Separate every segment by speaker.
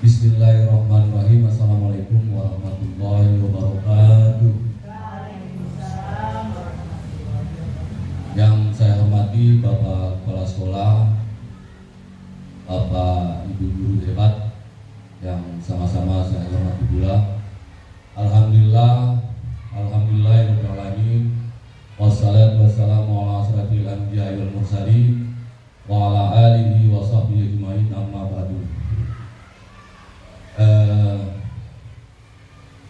Speaker 1: Bismillahirrahmanirrahim. Assalamualaikum warahmatullahi wabarakatuh. Yang saya hormati Bapak Kepala Sekolah, Bapak Ibu Guru hebat yang sama-sama saya hormati pula. Alhamdulillahirabbil alamin. Wassalatu wassalamu ala asyrafil anbiya'i wal mursalin wa ala alihi wa sahbihi ajmain, amma ba'du.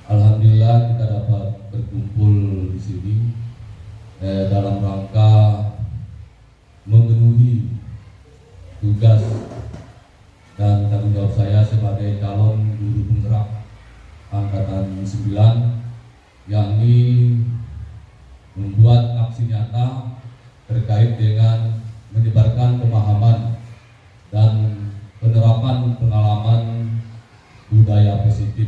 Speaker 1: Alhamdulillah kita dapat berkumpul di sini dalam rangka memenuhi tugas dan tanggung jawab saya sebagai calon guru penggerak angkatan 9, yakni membuat aksi nyata terkait dengan menyebarkan pemahaman dan penerapan pengalaman budaya positif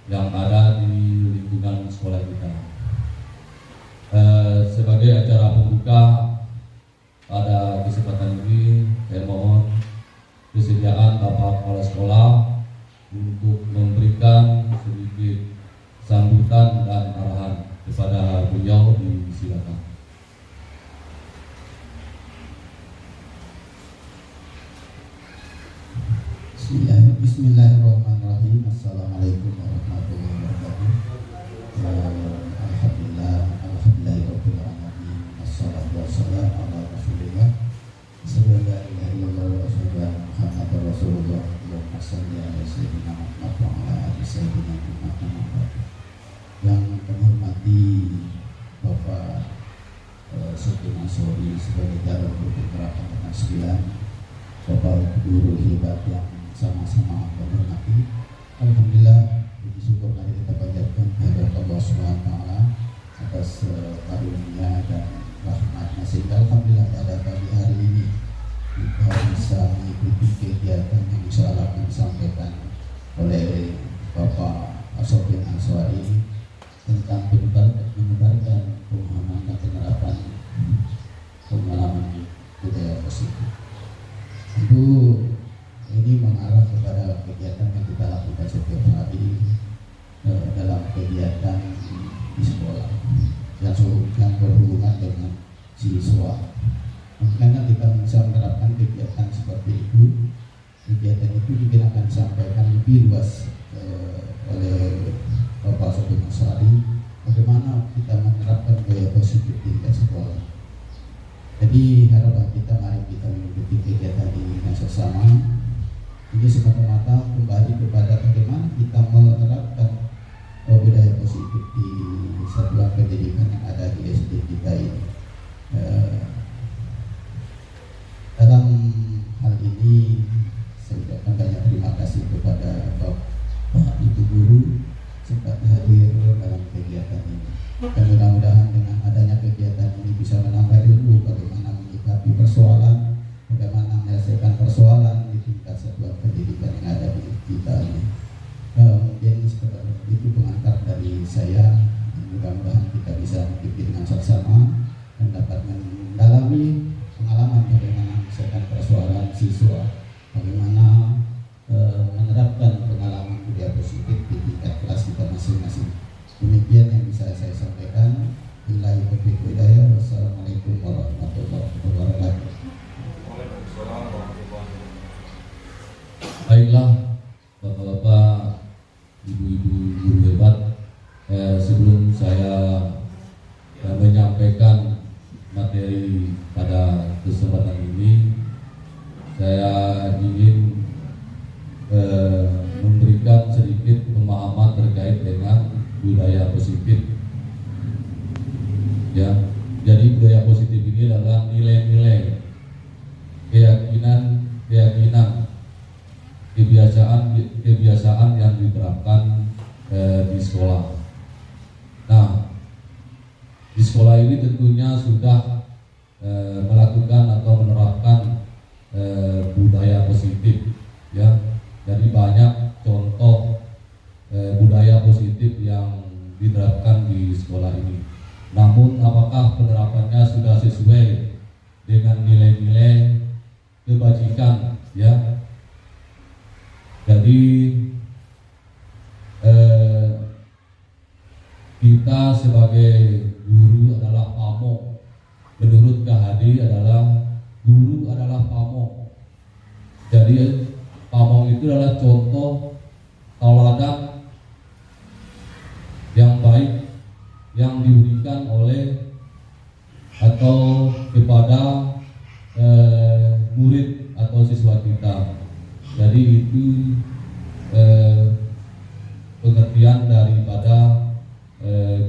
Speaker 1: yang ada di lingkungan sekolah kita. Sebagai acara pembuka pada kesempatan ini, saya mohon kesediaan Bapak Kepala Sekolah untuk memberikan sedikit sambutan dan arahan kepada beliau. Disilakan.
Speaker 2: Bismillahirrahmanirrahim. Assalamualaikum warahmatullahi wabarakatuh. Alhamdulillahirabbil alamin. Wassalatu wassalamu ala Rasulillah. Asyhadu an la ilaha illallah wa asyhadu anna Muhammadar Rasulullah. Allahumma shalli ala sayyidina Muhammad wa ala ali sayyidina Muhammad. Yang kami hormati Bapak Sugeng Ansori sebagai calon guru penggerak angkatan 9, Bapak guru hebat yang sama-sama menghormati. Alhamdulillah, puji syukur mari kita panjatkan kehadirat Allah Subhanahu wa taala atas karunia dan rahmatnya, sehingga alhamdulillah pada pagi hari ini kita bisa mengikuti kegiatan yang insyaallah akan disampaikan oleh Bapak Sugeng Ansori tentang menyebarkan pemahaman dan penerapan pengalaman budaya positif. Tentu ini mengarah kepada kegiatan yang kita lakukan setiap hari dalam kegiatan di sekolah yang berhubungan dengan siswa. Makanya kita bisa menerapkan kegiatan seperti itu. Kegiatan itu juga akan disampaikan lebih luas oleh Bapak Sugeng Ansori, bagaimana kita menerapkan budaya positif di sekolah. Jadi harapan kita, mari kita mengikuti kegiatan ini dengan sesama. Ini semata-mata kembali kepada bagaimana kita menerapkan budaya positif di satuan pendidikan yang ada di SD kita ini. Dalam hal ini saya ucapkan banyak terima kasih kepada Bapak Ibu Guru sempat hadir dalam kegiatan ini. Dan mudah-mudahan dengan adanya kegiatan ini bisa menambah ilmu bagaimana menyikapi persoalan, bagaimana menyelesaikan persoalan di tingkat satuan pendidikan yang ada di kita ini. Mungkin itu pengantar dari saya. Mudah-mudahan kita bisa mengikuti dengan seksama dan dapat mendalami pengalaman bagaimana menyelesaikan persoalan siswa, bagaimana menerapkan pengalaman budaya positif di tingkat kelas kita masing-masing. Demikian yang bisa saya sampaikan. Billahi taufiq wal hidayah. Wassalamualaikum warahmatullahi wabarakatuh.
Speaker 1: Baiklah, Bapak-bapak, Ibu-ibu guru hebat, sebelum saya menyampaikan materi pada kesempatan ini, saya ingin memberikan sedikit pemahaman terkait dengan budaya positif. Ya, jadi budaya positif ini adalah nilai-nilai, keyakinan, kebiasaan yang diterapkan di sekolah. Nah, di sekolah ini tentunya sudah melakukan atau menerapkan budaya positif, ya. Jadi banyak contoh budaya positif yang diterapkan di sekolah ini. Namun apakah penerapannya sudah sesuai dengan nilai-nilai kebajikan, ya, adalah pamong. Jadi pamong itu adalah contoh tauladan yang baik yang diberikan oleh atau kepada murid atau siswa kita. Jadi itu pengertian daripada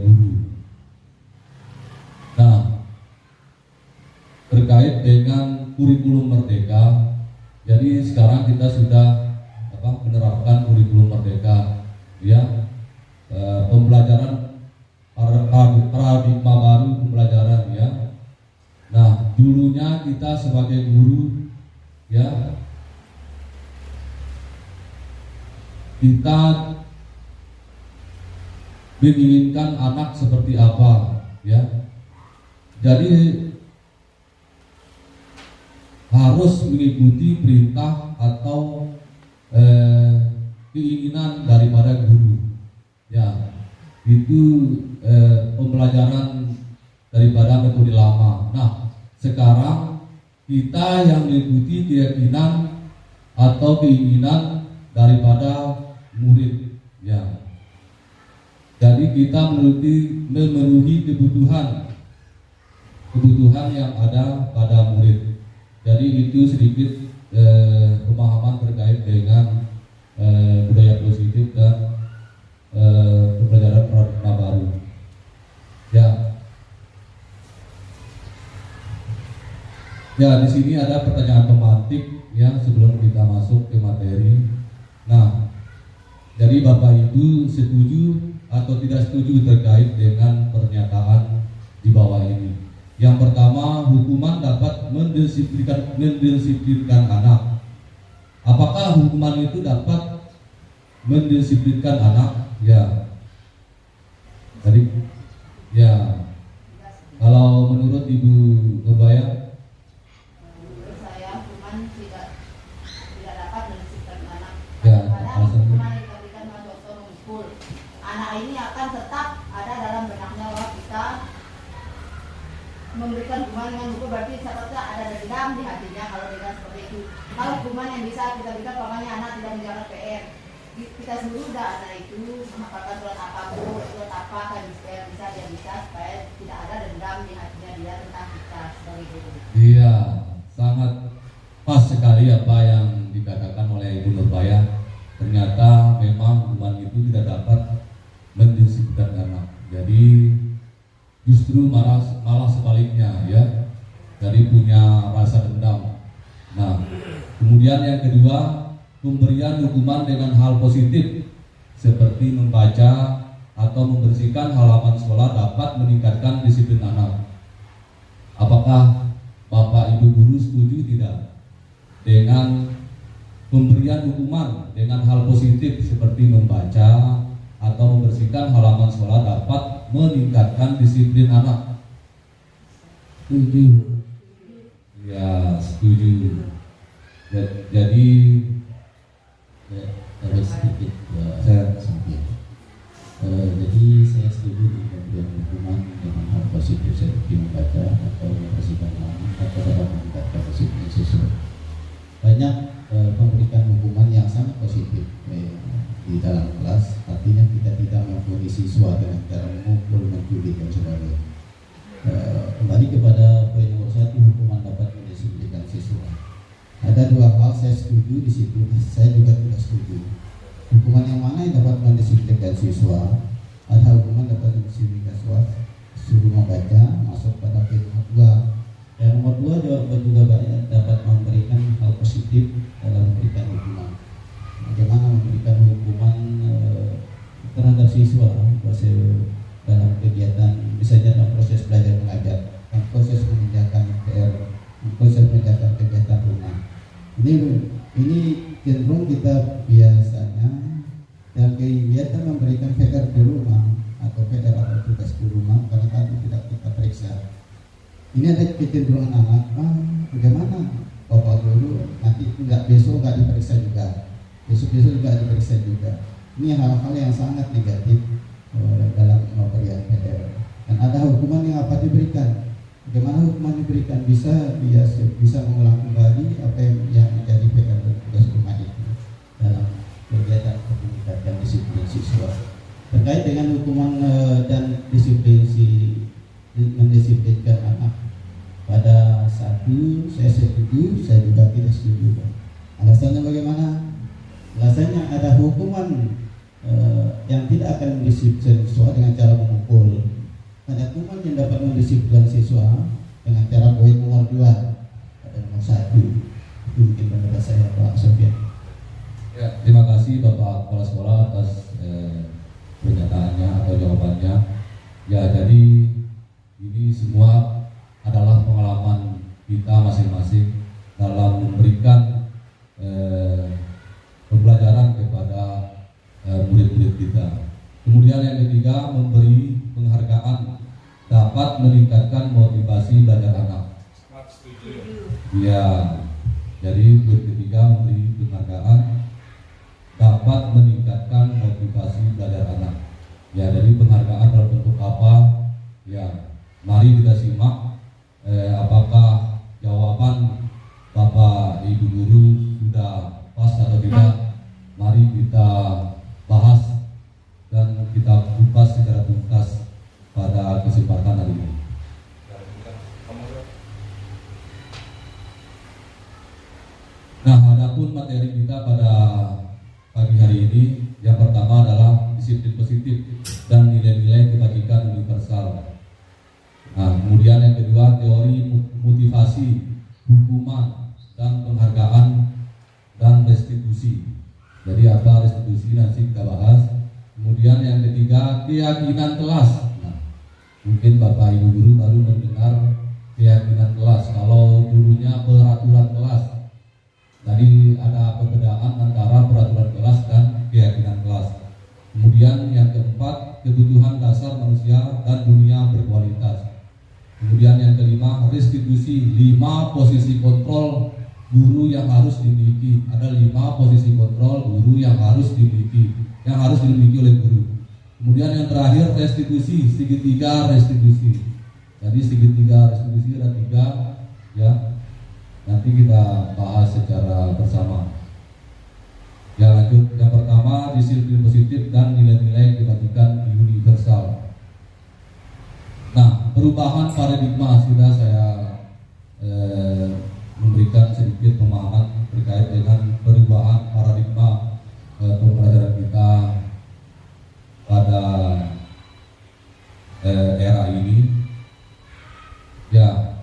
Speaker 1: guru. Nah, terkait dengan kurikulum merdeka, jadi sekarang kita sudah menerapkan kurikulum merdeka, ya, pembelajaran paradigma baru pembelajaran, ya. Nah, dulunya kita sebagai guru, ya, kita menginginkan anak seperti apa, ya. Jadi harus mengikuti perintah atau keinginan daripada guru, ya. Itu pembelajaran daripada metode lama. Nah, sekarang kita yang mengikuti keyakinan atau keinginan daripada murid, ya. Jadi kita memenuhi kebutuhan yang ada pada murid. Jadi itu sedikit pemahaman terkait dengan budaya positif dan pembelajaran paradigma baru. Ya. Ya, di sini ada pertanyaan tematik, ya, sebelum kita masuk ke materi. Nah, jadi Bapak Ibu setuju atau tidak setuju terkait dengan pernyataan di bawah ini? Yang pertama, hukuman dapat mendisiplinkan anak. Apakah hukuman itu dapat mendisiplinkan anak? Ya. Tadi, ya. Kalau menurut Ibu Nubaya?
Speaker 3: Menurut saya hukuman tidak dapat mendisiplinkan anak.
Speaker 1: Ya,
Speaker 3: Padahal hukuman yang diberikan contoh memukul anak ini akan tetap ada dalam benaknya bahwa kita memberikan hukuman dengan mukul, berarti seperti ada dendam di hatinya kalau dengan seperti itu. Kalau hukuman yang bisa kita berikan, pokoknya anak tidak menjalankan PR, kita sendiri sudah anak itu menghafalkan surat apapun, surat apa kan bisa dia bisa supaya tidak ada dendam di hatinya dia tentang kita sebagai guru.
Speaker 1: Iya, sangat pas sekali apa yang dikatakan oleh Ibu Nurbaya. Ternyata memang hukuman itu tidak dapat mendisiplinkan anak. Jadi justru malah sebaliknya, ya. Jadi punya rasa dendam. Nah, kemudian yang kedua, pemberian hukuman dengan hal positif seperti membaca atau membersihkan halaman sekolah dapat meningkatkan disiplin anak. Apakah Bapak Ibu guru setuju tidak dengan pemberian hukuman dengan hal positif seperti membaca atau membersihkan halaman sekolah dapat meningkatkan disiplin anak? Setuju? Ya, setuju. Jadi
Speaker 2: Terus sedikit
Speaker 1: saya
Speaker 2: jadi saya setuju dengan pemberian hukuman dengan hal positif seperti membaca atau membersihkan halaman atau dapat meningkatkan disiplin siswa. Banyak memberikan hukuman yang sangat positif di dalam kelas, artinya kita tidak mempunyai siswa dengan cara memukul, mencuri dan sebagainya. Kembali kepada poin nomor 1, hukuman dapat mendisiplinkan siswa. Ada dua hal saya setuju di situ, saya juga tidak setuju. Hukuman yang mana yang dapat mendisiplinkan siswa? Ada hukuman dapat mendisiplinkan siswa suruh membaca, masuk pada poin nomor 2. Dan nomor 2 juga banyak dapat memberikan hal positif dalam memberikan hukuman. Bagaimana memberikan hukuman terhadap siswa dalam kegiatan, misalnya dalam proses belajar mengajar, proses mengerjakan PR, proses mengerjakan kegiatan rumah. Ini cenderung kita biasanya dalam kegiatan memberikan PR di rumah atau PR atau tugas di rumah karena tadi tidak kita periksa. Ini ada kecenderungan anak, bagaimana Bapak dulu nanti besok nggak diperiksa juga, besok juga diperiksa juga. Ini hal-hal yang sangat negatif dalam pemberian PR. Dan ada hukuman yang apa diberikan Bagaimana hukuman diberikan bisa mengulang kembali apa yang menjadi PR dan tugas rumah itu dalam kegiatan pendidikan dan disiplin siswa. Terkait dengan hukuman dan mendisiplinkan anak, pada satu saya setuju, saya juga tidak setuju. Alasannya bagaimana? Alasannya ada hukuman yang tidak akan mendisiplinkan siswa dengan cara memukul. Ada hukuman yang dapat mendisiplinkan siswa dengan cara poin nomor 2 pada nomor 1. Itu mungkin pendapat saya, Pak Sofian.
Speaker 1: Ya, terima kasih Bapak Kepala Sekolah atas pernyataannya atau jawabannya. Ya, jadi ini semua adalah pengalaman kita masing-masing dalam memberikan pembelajaran kepada murid-murid kita. Kemudian yang ketiga, memberi penghargaan dapat meningkatkan motivasi belajar anak. Ya, jadi yang ketiga, memberi penghargaan dapat meningkatkan motivasi belajar anak. Ya, jadi penghargaan dalam bentuk apa? Ya, mari kita simak apakah jawaban Bapak Ibu guru sudah pas atau tidak. Mari kita bahas dan kita kupas secara tuntas pada kesempatan hari ini. Nah, adapun materi kita pada pagi hari ini, yang pertama adalah disiplin positif dan nilai-nilai kebajikan universal. Nah, kemudian yang kedua, teori motivasi, hukuman dan penghargaan dan restitusi. Jadi apa restitusi nanti kita bahas. Kemudian yang ketiga, keyakinan kelas. Nah, mungkin Bapak Ibu guru baru mendengar keyakinan kelas. Kalau dulunya peraturan kelas, tadi ada perbedaan antara peraturan kelas dan keyakinan kelas. Kemudian yang keempat, kebutuhan dasar manusia dan dunia berkualitas. Kemudian yang kelima, restitusi, 5 posisi kontrol guru yang harus dimiliki. Ada 5 posisi kontrol guru yang harus dimiliki oleh guru. Kemudian yang terakhir, restitusi, segitiga restitusi. Jadi segitiga restitusi ada 3, ya. Nanti kita bahas secara bersama. Ya, lanjut. Yang pertama, disiplin positif dan nilai-nilai kebajikan universal. Nah, perubahan paradigma sudah saya memberikan sedikit pemahaman terkait dengan perubahan paradigma pembelajaran kita pada era ini. Ya,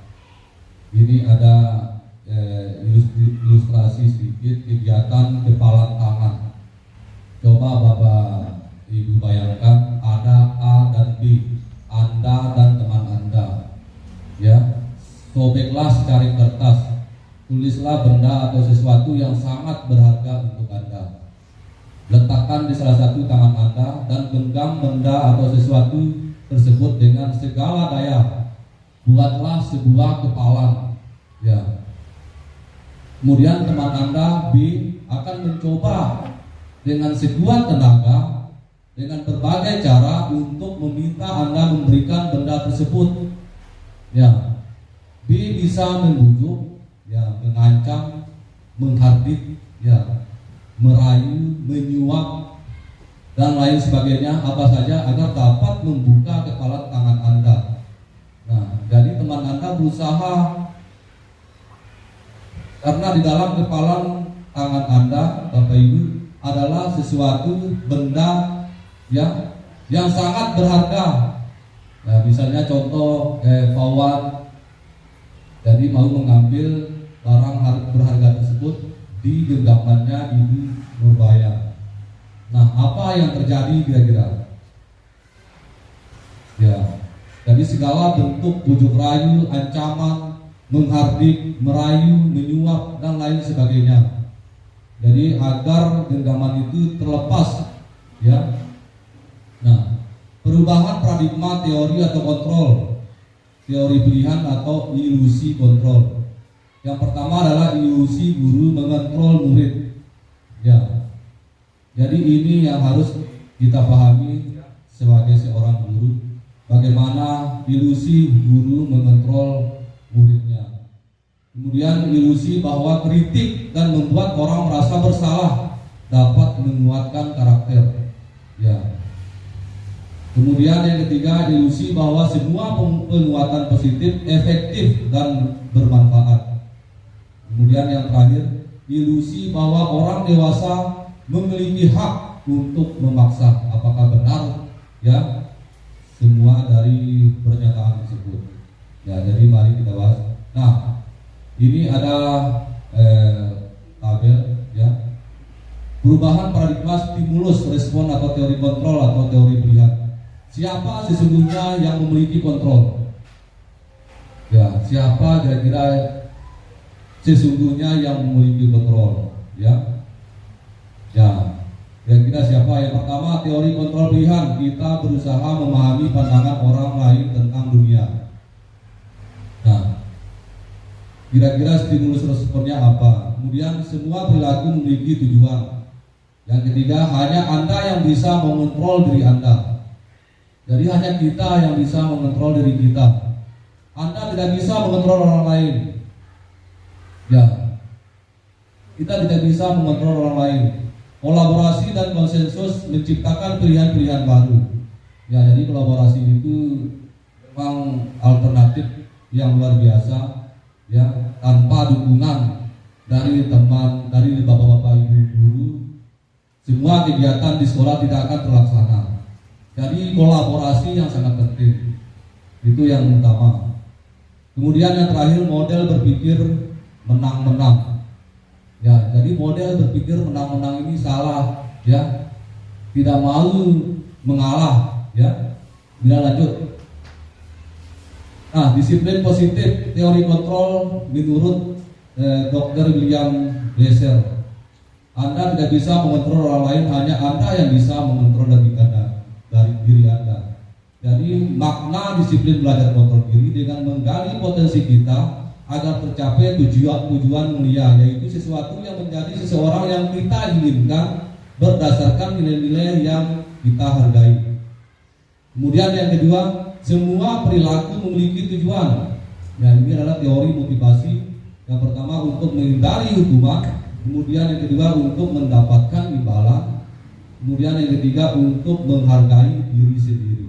Speaker 1: ini ada ilustrasi sedikit kegiatan kepalan tangan. Coba Bapak Ibu bayangkan ada A dan B, Anda dan teman Anda. Ya, sobeklah secari kertas, tulislah benda atau sesuatu yang sangat berharga untuk Anda. Letakkan di salah satu tangan Anda dan genggam benda atau sesuatu tersebut dengan segala daya. Buatlah sebuah kepalan. Ya. Kemudian teman Anda B akan mencoba dengan sekuat tenaga dengan berbagai cara untuk meminta Anda memberikan benda tersebut. Ya. B bisa membujuk, ya, mengancam, menghardik, ya, merayu, menyuap dan lain sebagainya, apa saja agar dapat membuka kepalan tangan Anda. Nah, jadi teman Anda berusaha, karena di dalam kepalan tangan Anda, Bapak Ibu, adalah sesuatu benda yang sangat berharga. Nah, misalnya contoh Fawad, jadi mau mengambil barang berharga tersebut di genggamannya Ibu Nurbaya. Nah, apa yang terjadi kira-kira? Ya, jadi segala bentuk bujuk rayu, ancaman, menghardik, merayu, menyuap dan lain sebagainya. Jadi agar genggaman itu terlepas, ya. Nah, perubahan paradigma teori atau kontrol, teori pilihan atau ilusi kontrol. Yang pertama adalah ilusi guru mengontrol murid. Ya. Jadi ini yang harus kita pahami sebagai seorang guru bagaimana ilusi guru mengontrol muridnya. Kemudian ilusi bahwa kritik dan membuat orang merasa bersalah dapat menguatkan karakter. Ya. Kemudian yang ketiga, ilusi bahwa semua penguatan positif efektif dan bermanfaat. Kemudian yang terakhir, ilusi bahwa orang dewasa memiliki hak untuk memaksa. Apakah benar ya semua dari pernyataan tersebut? Ya, jadi mari kita bahas. Nah, ini ada tabel ya. Perubahan paradigma stimulus respon atau teori kontrol atau teori pilihan. Siapa sesungguhnya yang memiliki kontrol? Ya, siapa kira-kira sesungguhnya yang memiliki kontrol? Ya, ya, kira-kira siapa? Yang pertama, teori kontrol pilihan. Kita berusaha memahami pandangan orang lain tentang dunia. Nah, kira-kira stimulus responnya apa? Kemudian semua perilaku memiliki tujuan. Yang ketiga, hanya Anda yang bisa mengontrol diri Anda. Jadi hanya kita yang bisa mengontrol diri kita. Anda tidak bisa mengontrol orang lain. Ya, kita tidak bisa mengontrol orang lain. Kolaborasi dan konsensus menciptakan pilihan-pilihan baru. Ya, jadi kolaborasi itu memang alternatif yang luar biasa. Ya, tanpa dukungan dari teman, dari bapak-bapak ibu guru, semua kegiatan di sekolah tidak akan terlaksana. Jadi kolaborasi yang sangat penting, itu yang utama. Kemudian yang terakhir, model berpikir menang-menang. Ya, jadi model berpikir menang-menang ini salah, ya. Tidak mau mengalah, ya. Bila lanjut. Nah, disiplin positif teori kontrol menurut Dr. William Glasser. Anda tidak bisa mengontrol orang lain, hanya Anda yang bisa mengontrol dari diri Anda. Jadi makna disiplin belajar kontrol diri dengan menggali potensi kita agar tercapai tujuan mulia, yaitu sesuatu yang menjadi seseorang yang kita inginkan berdasarkan nilai-nilai yang kita hargai. Kemudian yang kedua, semua perilaku memiliki tujuan. Nah, ini adalah teori motivasi. Yang pertama untuk menghindari hukuman, kemudian yang kedua untuk mendapatkan imbalan. Kemudian yang ketiga untuk menghargai diri sendiri.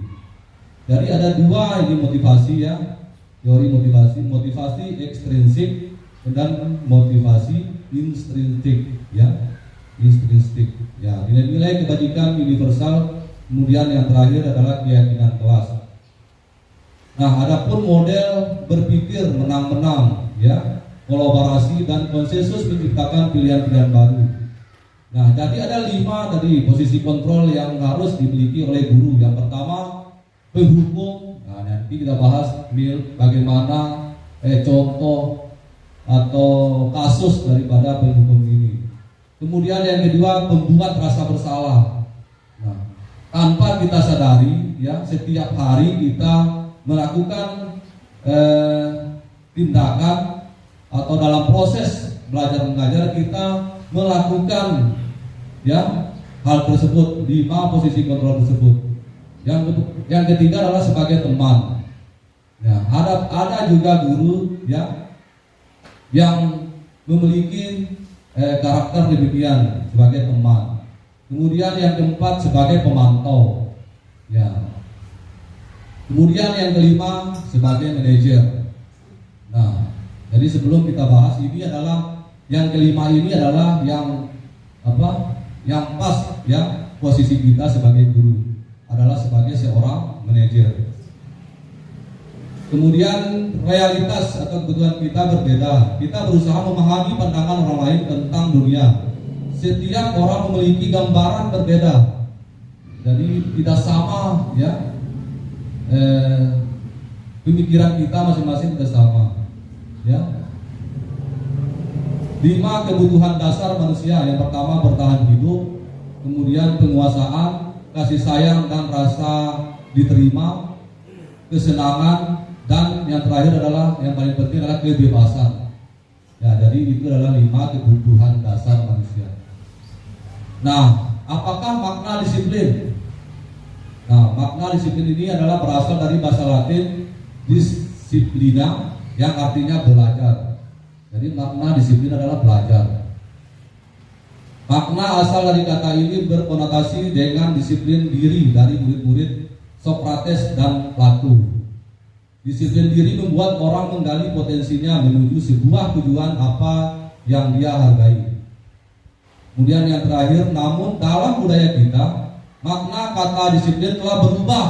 Speaker 1: Jadi ada dua ini motivasi ya, teori motivasi ekstrinsik dan motivasi intrinsik ya, nilai-nilai kebajikan universal. Kemudian yang terakhir adalah keyakinan kelas. Nah, adapun model berpikir menang-menang ya, kolaborasi dan konsensus menciptakan pilihan-pilihan baru. Nah, jadi ada 5 dari posisi kontrol yang harus dimiliki oleh guru. Yang pertama, penghukum. Nah, nanti kita bahas bagaimana contoh atau kasus daripada penghukum ini. Kemudian yang kedua, pembuat rasa bersalah. Nah, tanpa kita sadari, ya, setiap hari kita melakukan tindakan atau dalam proses belajar mengajar kita melakukan ya hal tersebut, 5 posisi kontrol tersebut. Yang ketiga adalah sebagai teman. Ya, ada juga guru ya yang memiliki karakter demikian sebagai teman. Kemudian yang keempat sebagai pemantau. Ya. Kemudian yang kelima sebagai manajer. Nah, jadi sebelum kita bahas ini adalah yang kelima ini adalah yang apa? Yang pas ya posisi kita sebagai guru adalah sebagai seorang manajer. Kemudian realitas atau kebutuhan kita berbeda. Kita berusaha memahami pandangan orang lain tentang dunia. Setiap orang memiliki gambaran berbeda. Jadi tidak sama ya. Pemikiran kita masing-masing tidak sama. Ya. 5 kebutuhan dasar manusia. Yang pertama bertahan hidup, kemudian penguasaan, kasih sayang dan rasa diterima, kesenangan, dan yang terakhir adalah yang paling penting adalah kebebasan. Ya, jadi itu adalah 5 kebutuhan dasar manusia. Nah, apakah makna disiplin? Nah, makna disiplin ini adalah berasal dari bahasa Latin disciplina yang artinya belajar. Jadi makna disiplin adalah belajar. Makna asal dari kata ini berkonotasi dengan disiplin diri dari murid-murid Sokrates dan Plato. Disiplin diri membuat orang menggali potensinya menuju sebuah tujuan apa yang dia hargai. Kemudian yang terakhir, namun dalam budaya kita, makna kata disiplin telah berubah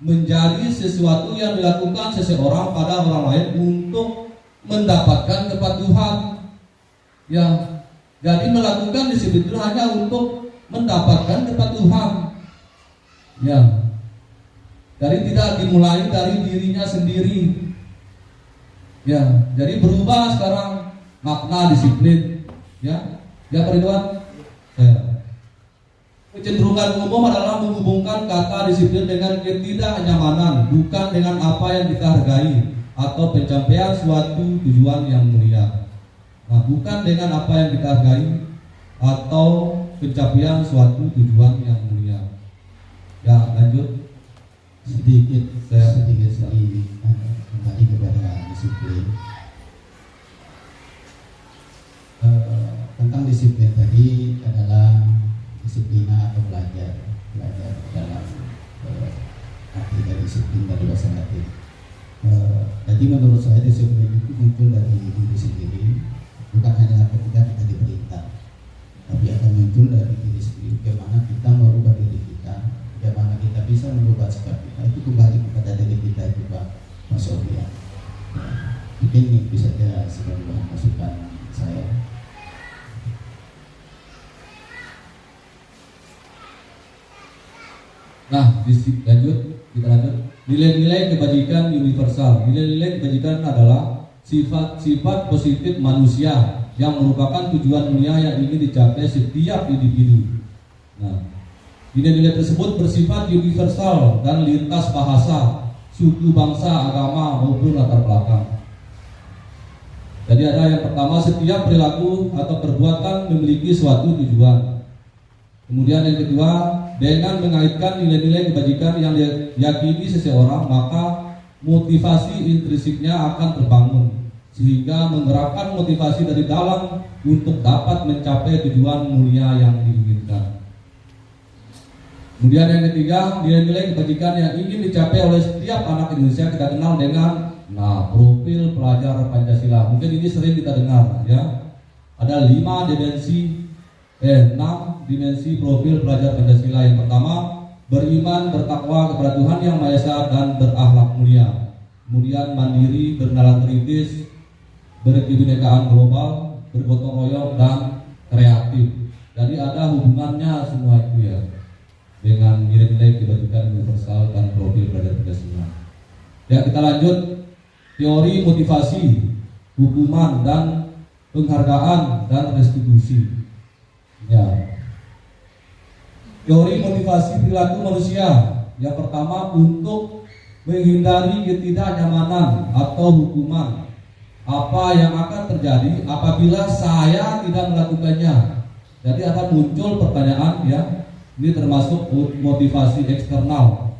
Speaker 1: menjadi sesuatu yang dilakukan seseorang pada orang lain untuk mendapatkan kepatuhan. Ya, jadi melakukan disiplin itu hanya untuk mendapatkan kepatuhan. Ya, jadi tidak dimulai dari dirinya sendiri. Ya, jadi berubah sekarang makna disiplin. Ya Periduan. Kecenderungan umum adalah menghubungkan kata disiplin dengan ketidaknyamanan, bukan dengan apa yang kita hargai atau pencapaian suatu tujuan yang mulia. Nah, bukan dengan apa yang kita hargai atau pencapaian suatu tujuan yang mulia. Ya, lanjut.
Speaker 2: Sedikit kembali kepada disiplin. Tentang disiplin tadi adalah disiplina atau belajar dalam arti dari disiplin dari bahasa Latin. Jadi menurut saya disiplin itu muncul dari diri sendiri, bukan hanya ketika kita diperintah, tapi akan muncul dari diri sendiri. Bagaimana kita merubah diri kita, bagaimana kita bisa merubah sikap kita, itu kembali kepada diri kita itu Pak Mas Obi. Mungkin ini bisa saja sebagai masukan saya.
Speaker 1: Nah, kita lanjut. Nilai-nilai kebajikan universal. Nilai-nilai kebajikan adalah sifat-sifat positif manusia yang merupakan tujuan mulia yang ingin dicapai setiap individu. Nah, nilai-nilai tersebut bersifat universal dan lintas bahasa, suku, bangsa, agama maupun latar belakang. Jadi ada yang pertama, setiap perilaku atau perbuatan memiliki suatu tujuan. Kemudian yang kedua, dengan mengaitkan nilai-nilai kebajikan yang diyakini seseorang, maka motivasi intrinsiknya akan terbangun, sehingga menggerakkan motivasi dari dalam untuk dapat mencapai tujuan mulia yang diinginkan. Kemudian yang ketiga, nilai-nilai kebajikan yang ingin dicapai oleh setiap anak Indonesia kita kenal dengan profil pelajar Pancasila. Mungkin ini sering kita dengar, ya. Ada 6 dimensi profil pelajar Pancasila. Yang pertama, beriman, bertakwa kepada Tuhan Yang Maha Esa dan berakhlak mulia. Kemudian mandiri, bernalar kritis, berkebinekaan global, bergotong royong dan kreatif. Jadi ada hubungannya semua itu ya dengan nilai-nilai kebajikan universal dan profil pelajar Pancasila. Ya, kita lanjut. Teori motivasi, hukuman dan penghargaan dan restitusi. Ya. Teori motivasi perilaku manusia. Yang pertama, untuk menghindari ketidaknyamanan atau hukuman. Apa yang akan terjadi apabila saya tidak melakukannya? Jadi akan muncul pertanyaan, ya. Ini termasuk motivasi eksternal.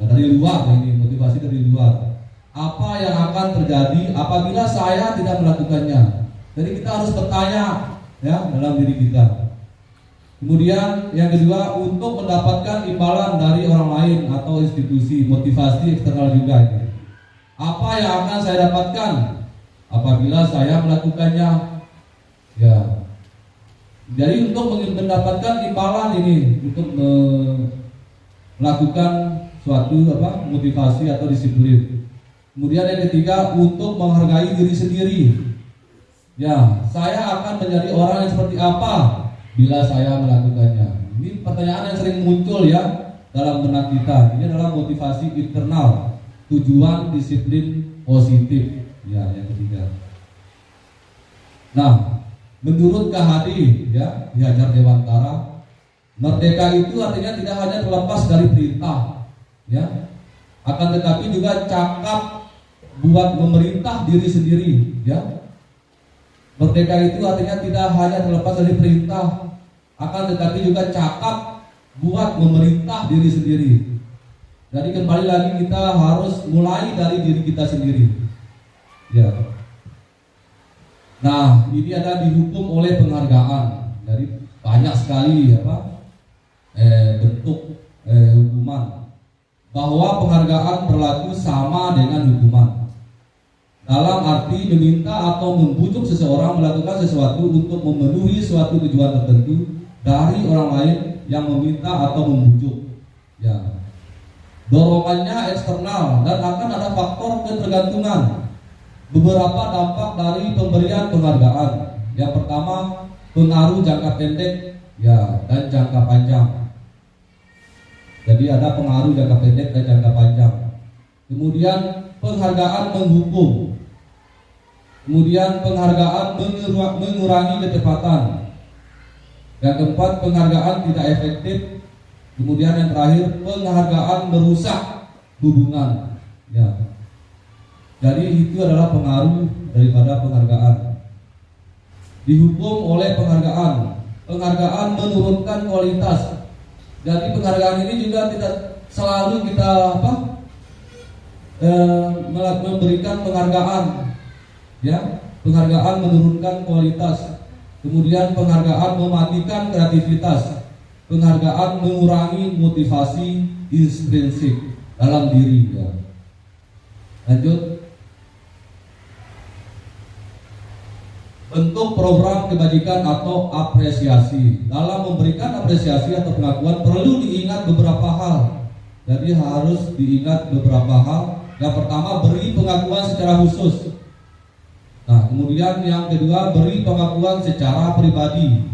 Speaker 1: Nah, dari luar ini, motivasi dari luar. Apa yang akan terjadi apabila saya tidak melakukannya? Jadi kita harus bertanya, ya, dalam diri kita. Kemudian yang kedua, untuk mendapatkan imbalan dari orang lain atau institusi, motivasi eksternal juga ini. Apa yang akan saya dapatkan apabila saya melakukannya? Ya. Jadi untuk mendapatkan imbalan ini, untuk melakukan suatu motivasi atau disiplin. Kemudian yang ketiga, untuk menghargai diri sendiri. Ya, saya akan menjadi orang yang seperti apa bila saya melakukannya? Ini pertanyaan yang sering muncul ya dalam benak kita. Ini adalah motivasi internal, tujuan disiplin positif. Ya, yang ketiga. Nah, menurut Kahadi ya di Hajar Dewantara, merdeka itu artinya tidak hanya terlepas dari perintah, ya, akan tetapi juga cakap buat memerintah diri sendiri, ya. Merdeka itu artinya tidak hanya terlepas dari perintah, akan tetapi juga cakap buat memerintah diri sendiri. Jadi kembali lagi kita harus mulai dari diri kita sendiri. Ya. Nah, ini ada dihukum oleh penghargaan. Jadi banyak sekali bentuk hukuman. Bahwa penghargaan berlaku sama dengan hukuman. Dalam arti meminta atau membujuk seseorang melakukan sesuatu untuk memenuhi suatu tujuan tertentu dari orang lain yang meminta atau membujuk. Ya. Dorongannya eksternal dan akan ada faktor ketergantungan. Beberapa dampak dari pemberian penghargaan. Yang pertama, pengaruh jangka pendek dan jangka panjang. Jadi ada pengaruh jangka pendek dan jangka panjang. Kemudian penghargaan menghukum. Kemudian penghargaan mengurangi kecepatan. Yang keempat, penghargaan tidak efektif. Kemudian yang terakhir, penghargaan merusak hubungan. Ya. Jadi itu adalah pengaruh daripada penghargaan. Dihukum oleh penghargaan. Penghargaan menurunkan kualitas. Jadi penghargaan ini juga tidak selalu kita memberikan penghargaan. Ya, penghargaan menurunkan kualitas. Kemudian penghargaan mematikan kreativitas. Penghargaan mengurangi motivasi intrinsik dalam diri. Ya. Lanjut. Bentuk program kebajikan atau apresiasi. Dalam memberikan apresiasi atau pengakuan perlu diingat beberapa hal. Jadi harus diingat beberapa hal. Yang pertama, beri pengakuan secara khusus. Nah, kemudian yang kedua, beri pengakuan secara pribadi.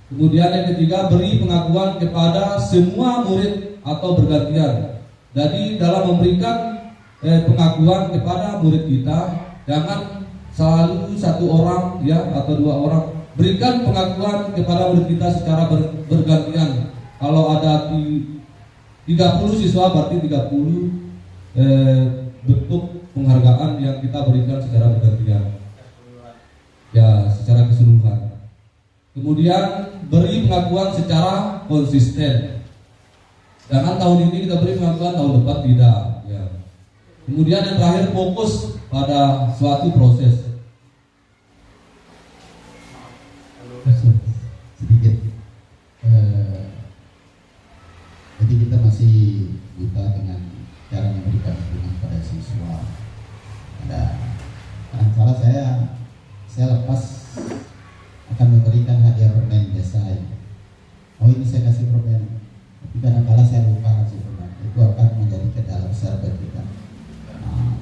Speaker 1: Kemudian yang ketiga, beri pengakuan kepada semua murid atau bergantian. Jadi dalam memberikan pengakuan kepada murid kita, jangan selalu satu orang atau dua orang. Berikan pengakuan kepada murid kita secara bergantian. Kalau ada 30 siswa berarti 30 bentuk penghargaan yang kita berikan secara bergantian. Ya, secara keseluruhan. Kemudian beri pengakuan secara konsisten. Jangan tahun ini kita beri pengakuan, tahun depan tidak. Ya. Kemudian yang terakhir, fokus pada suatu proses.
Speaker 2: Sedikit. Jadi kita masih buta dengan cara memberikan dukungan pada siswa. Salah saya lepas akan memberikan hadiah permen biasa. Oh, ini saya kasih permen, tapi kadang-kala saya lupa kasih permen. Itu akan menjadi kendala besar bagi kita.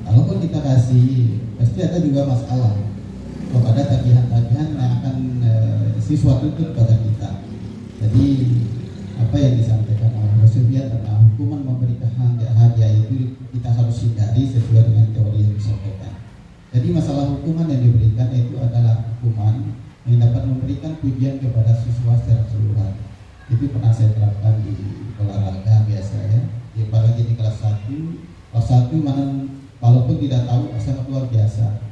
Speaker 2: Kalaupun kita kasih, pasti ada juga masalah kepada tagihan-tagihan yang akan siswa tuntut pada kita. Jadi apa yang disampaikan oleh Rasulullah tentang hukuman memberikan hadiah itu kita harus hindari sesuai dengan teori yang disampaikan. Jadi masalah hukuman yang diberikan itu adalah hukuman yang dapat memberikan pujian kepada siswa secara keseluruhan. Itu pernah saya terapkan di olahraga biasa ya. Apalagi di kelas 1. Kelas 1 mana walaupun tidak tahu sangat luar biasa.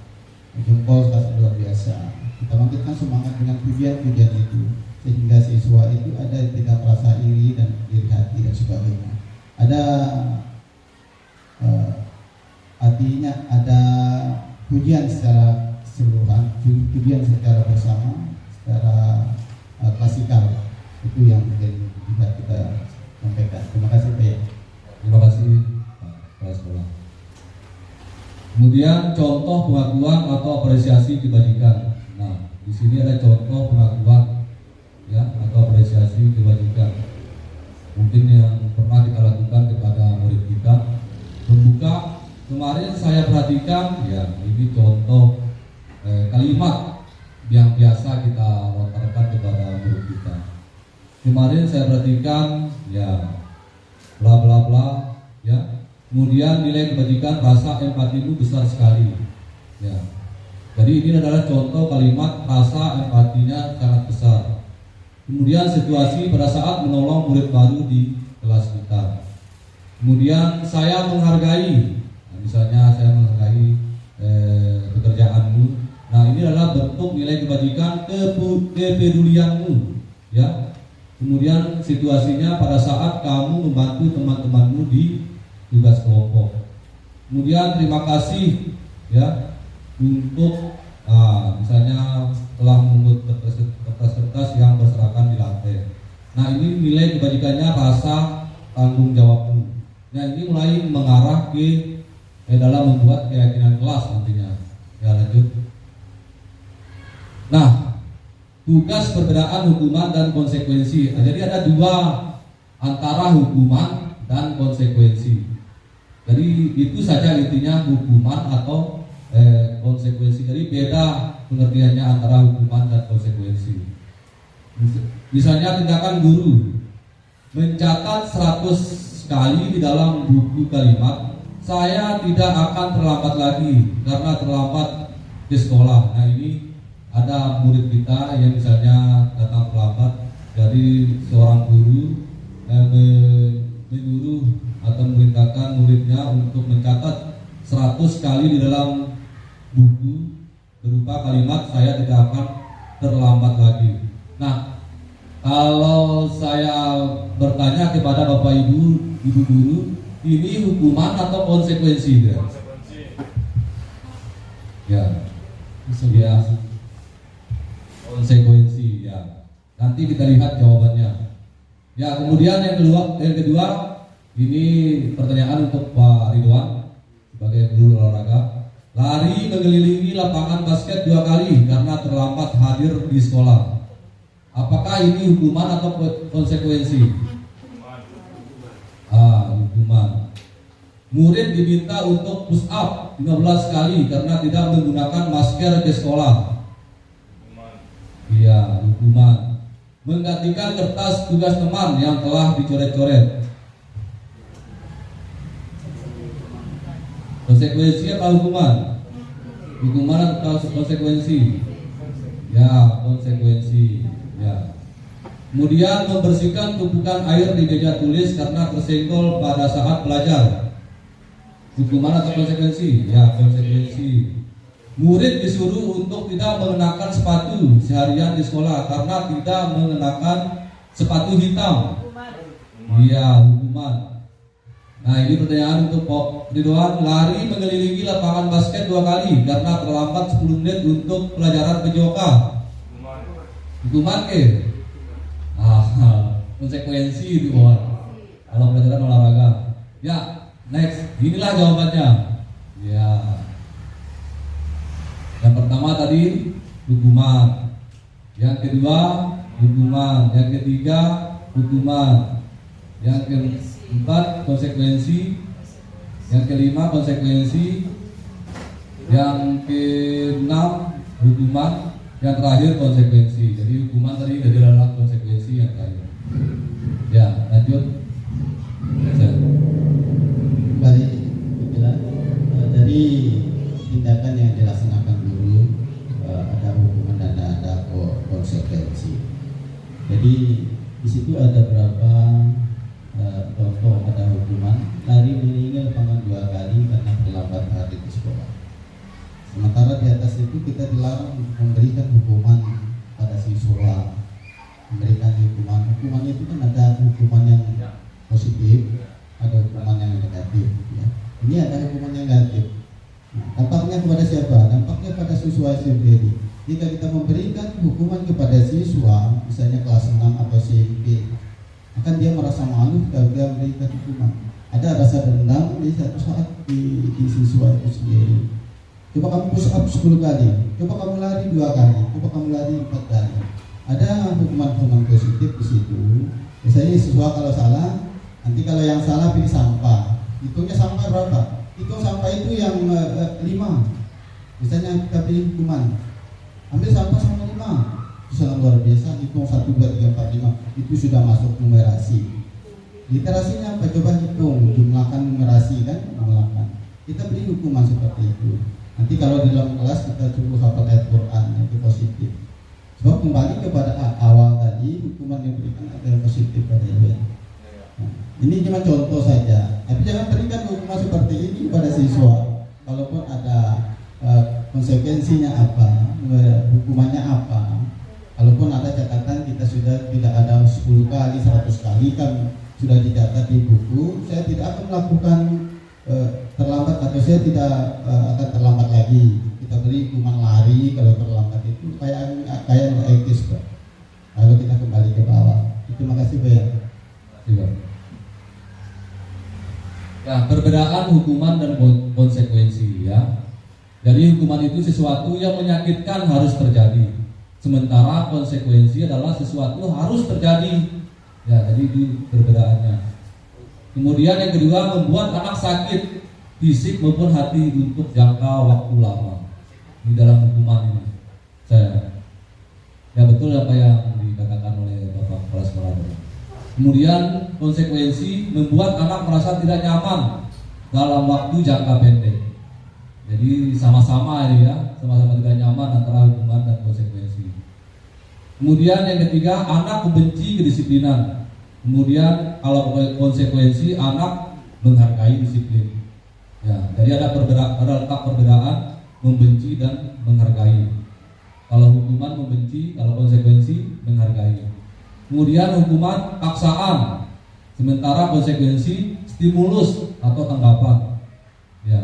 Speaker 2: Jempol sangat luar biasa. Kita bangkitkan semangat dengan pujian-pujian itu sehingga siswa itu ada tidak merasa iri dan iri hati dan sebagainya. Ada artinya ada pujian secara keseluruhan, pujian secara bersama, secara klasikal. Itu yang mungkin bisa kita sampaikan. Terima kasih Pak.
Speaker 1: Terima kasih Pak Kepala Sekolah. Kemudian contoh pengakuan atau apresiasi kebajikan. Nah, di sini ada contoh pengakuan atau apresiasi kebajikan. Mungkin yang pernah kita lakukan kepada murid kita. Membuka kemarin saya perhatikan ini contoh kalimat yang biasa kita lontarkan kepada murid kita. Kemarin saya perhatikan bla bla bla kemudian nilai kebajikan rasa empatimu besar sekali. Jadi ini adalah contoh kalimat rasa empatinya sangat besar. Kemudian situasi pada saat menolong murid baru di kelas kita. Kemudian saya menghargai, misalnya saya menghargai pekerjaanmu. Nah, ini adalah bentuk nilai kebajikan kepedulianmu Kemudian situasinya pada saat kamu membantu teman-temanmu di tugas kelompok. Kemudian terima kasih ya untuk misalnya telah membuat kertas-kertas yang berserakan di lantai. Nah, ini nilai kebajikannya rasa tanggung jawabmu. Nah, ini mulai mengarah ke dalam membuat keyakinan kelas nantinya. Ya, lanjut. Nah, tugas perbedaan hukuman dan konsekuensi. Nah, jadi ada dua antara hukuman dan konsekuensi. Jadi itu saja intinya hukuman atau konsekuensi. Jadi beda pengertiannya antara hukuman dan konsekuensi. Misalnya tindakan guru mencatat 100 kali di dalam buku kalimat, saya tidak akan terlambat lagi karena terlambat di sekolah. Nah, ini ada murid kita yang misalnya datang terlambat, jadi seorang guru menyuruh atau memerintahkan muridnya untuk mencatat 100 kali di dalam buku berupa kalimat saya tidak akan terlambat lagi. Nah, kalau saya bertanya kepada Bapak Ibu guru, ini hukuman atau konsekuensi? Ya, konsekuensi ya. Nanti kita lihat jawabannya. Ya, kemudian yang kedua ini pertanyaan untuk Pak Ridwan sebagai guru olahraga. Lari mengelilingi lapangan basket 2 kali karena terlambat hadir di sekolah. Apakah ini hukuman atau konsekuensi? Hukuman. Murid diminta untuk push up 15 kali karena tidak menggunakan masker ke sekolah. Iya, hukuman. Menggantikan kertas tugas teman yang telah dicoret-coret. Konsekuensi apa hukuman? Hukuman atau konsekuensi? Ya, konsekuensi. Ya. Kemudian membersihkan tumpukan air di meja tulis karena tersenggol pada saat belajar. Hukuman atau konsekuensi? Ya, konsekuensi. Murid disuruh untuk tidak mengenakan sepatu seharian di sekolah karena tidak mengenakan sepatu hitam. Iya, hukuman. Nah, ini pertanyaan untuk Pak Ridwan. Lari mengelilingi lapangan basket 2 kali karena terlambat 10 menit untuk pelajaran PJOK. Hukuman ke? Konsekuensi itu kawan. Kalau pelajaran olahraga. Ya, next. Inilah jawabannya. Ya. Yang pertama tadi hukuman. Yang kedua hukuman. Yang ketiga hukuman. Yang keempat konsekuensi. Yang kelima konsekuensi. Yang keenam hukuman. Yang terakhir konsekuensi. Jadi hukuman tadi dari dalam konsekuensi yang terakhir. Ya, lanjut.
Speaker 2: Kembali bilang dari tindakan yang dilaksanakan guru ada hukuman dan ada konsekuensi. Jadi di situ ada berapa contoh. Ada hukuman lari mengelilingi lapangan 2 kali karena terlambat hadir di sekolah. Sementara di atas itu kita dilarang memberikan hukuman pada siswa, memberikan hukuman. Hukuman itu kan ada hukuman yang positif, ada hukuman yang negatif. Ya. Ini ada hukuman yang negatif. Nah, dampaknya kepada siapa? Dampaknya pada siswa sendiri. Jika kita memberikan hukuman kepada siswa, misalnya kelas 6 atau SMP, akan dia merasa malu kalau dia memberikan hukuman. Ada rasa dendam di satu saat di siswa itu sendiri. Coba kamu push up 10 kali, coba kamu lari 2 kali, coba kamu lari 4 kali. Ada hukuman-hukuman positif di situ. Misalnya siswa kalau salah, nanti kalau yang salah pilih sampah. Hitungnya sampah berapa? Hitung sampah itu yang 5. Misalnya kita pilih hukuman, ambil sampah sama 5. Itu sangat luar biasa. Hitung 1, 2, 3, 4, 5. Itu sudah masuk numerasi. Literasinya apa? Coba hitung, jumlahkan numerasi kan, jumlahkan. Kita beri hukuman seperti itu. Nanti kalau di dalam kelas kita suruh hafal ayat Quran, itu positif. Sebab kembali kepada awal tadi, hukuman yang diberikan ada yang positif pada ibu. Nah, ini cuma contoh saja. Tapi jangan berikan hukuman seperti ini pada siswa. Kalaupun ada konsekuensinya apa, hukumannya apa. Kalaupun ada catatan kita sudah tidak ada 10 kali, 100 kali kan sudah dicatat di buku, saya tidak akan melakukan terlambat atau saya tidak akan terlambat lagi. Kita beri hukuman lari kalau terlambat itu kayak nggak etis, Pak. Lalu kita kembali ke bawah. Terima kasih, Pak.
Speaker 1: Iya. Ya, perbedaan hukuman dan konsekuensi ya. Jadi hukuman itu sesuatu yang menyakitkan harus terjadi. Sementara konsekuensi adalah sesuatu harus terjadi. Ya, jadi itu perbedaannya. Kemudian yang kedua, membuat anak sakit fisik maupun hati untuk jangka waktu lama. Di dalam hukuman ini, saya ya betul apa yang dikatakan oleh Bapak Kepala Sekolah. Kemudian konsekuensi membuat anak merasa tidak nyaman dalam waktu jangka pendek. Jadi sama-sama ini ya, sama-sama tidak nyaman antara hukuman dan konsekuensi. Kemudian yang ketiga, anak membenci kedisiplinan. Kemudian kalau konsekuensi, anak menghargai disiplin. Ya, jadi ada letak perbedaan membenci dan menghargai. Kalau hukuman membenci, kalau konsekuensi menghargai. Kemudian hukuman paksaan, sementara konsekuensi stimulus atau tanggapan. Ya,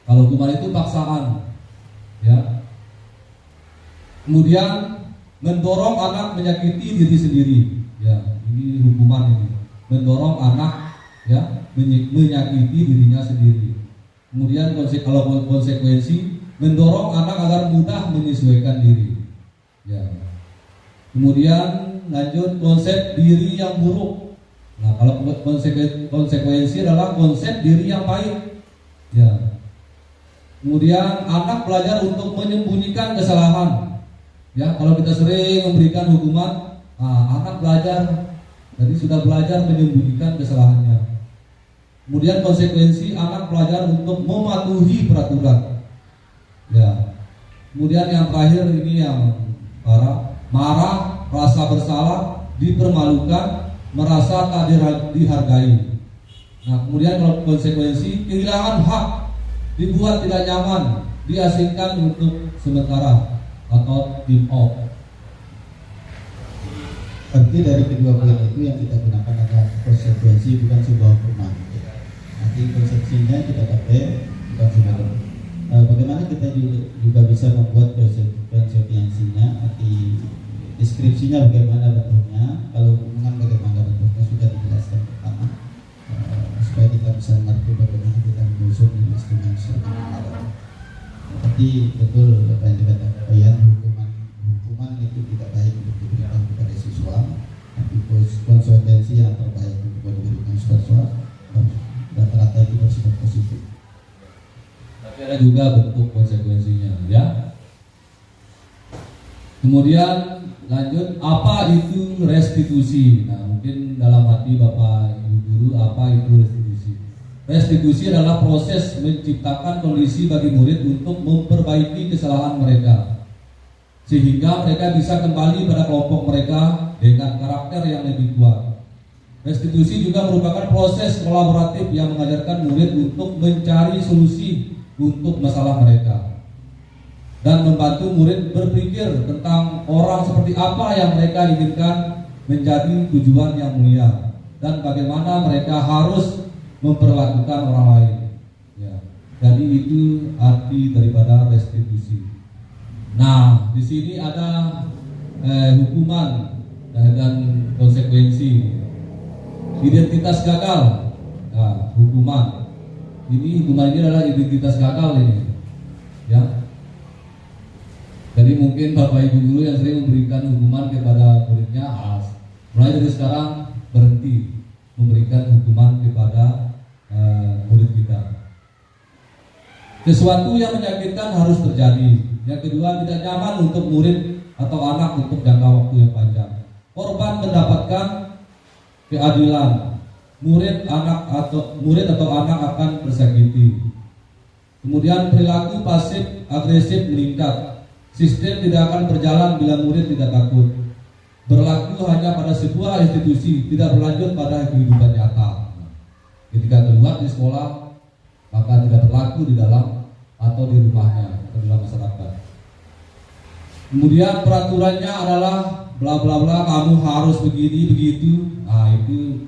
Speaker 1: kalau hukuman itu paksaan. Ya. Kemudian mendorong anak menyakiti diri sendiri. Ya, ini hukuman ini. Mendorong anak ya menyakiti dirinya sendiri. Kemudian kalau konsekuensi mendorong anak agar mudah menyesuaikan diri. Ya. Kemudian lanjut konsep diri yang buruk. Nah, kalau konsekuensi adalah konsep diri yang baik. Ya. Kemudian anak belajar untuk menyembunyikan kesalahan. Ya, kalau kita sering memberikan hukuman, anak belajar, jadi sudah belajar menyembunyikan kesalahannya. Kemudian konsekuensi, anak belajar untuk mematuhi peraturan. Ya. Kemudian yang terakhir ini yang marah, rasa bersalah, dipermalukan, merasa tak dihargai. Nah, kemudian kalau konsekuensi, kehilangan hak, dibuat tidak nyaman, diasingkan untuk sementara atau tim off.
Speaker 2: Arti dari kedua poin itu yang kita gunakan adalah konsekuensi, bukan sebuah hukuman. Nanti konsepsinya kita pakai bukan sebuah. Bagaimana kita juga bisa membuat konsekuensinya, arti deskripsinya bagaimana bentuknya, kalau hubungan bagaimana bentuknya sudah dijelaskan pertama, supaya kita bisa mengerti bagaimana kita menyusun instrumen. Tapi betul apa yang dikatakan Bayan, hukuman itu tidak baik untuk diberikan kepada siswa, tapi konsekuensi yang terbaik untuk diberikan siswa rata-rata itu bersifat positif.
Speaker 1: Tapi ada juga bentuk konsekuensinya, ya. Kemudian lanjut, apa itu restitusi? Nah, mungkin dalam hati Bapak Ibu Guru, apa itu restitusi? Restitusi adalah proses menciptakan kondisi bagi murid untuk memperbaiki kesalahan mereka, sehingga mereka bisa kembali pada kelompok mereka dengan karakter yang lebih kuat. Restitusi juga merupakan proses kolaboratif yang mengajarkan murid untuk mencari solusi untuk masalah mereka dan membantu murid berpikir tentang orang seperti apa yang mereka inginkan menjadi tujuan yang mulia dan bagaimana mereka harus memperlakukan orang lain. Ya. Jadi itu arti daripada restitusi. Nah, di sini ada hukuman dan konsekuensi. Identitas gagal, nah, hukuman. Hukuman ini adalah identitas gagal ini, ya. Jadi mungkin Bapak Ibu Guru yang sering memberikan hukuman kepada muridnya, mulai dari sekarang berhenti memberikan hukuman kepada murid kita. Sesuatu yang menyakitkan harus terjadi. Yang kedua, tidak nyaman untuk murid atau anak untuk jangka waktu yang panjang. Korban mendapatkan keadilan, murid atau anak akan tersakiti. Kemudian perilaku pasif agresif meningkat. Sistem tidak akan berjalan bila murid tidak takut. Berlaku hanya pada sebuah institusi, tidak berlanjut pada kehidupan nyata. Ketika keluar di sekolah, maka tidak berlaku di dalam atau di rumahnya atau di dalam masyarakat. Kemudian peraturannya adalah bla bla bla, kamu harus begini begitu. Nah itu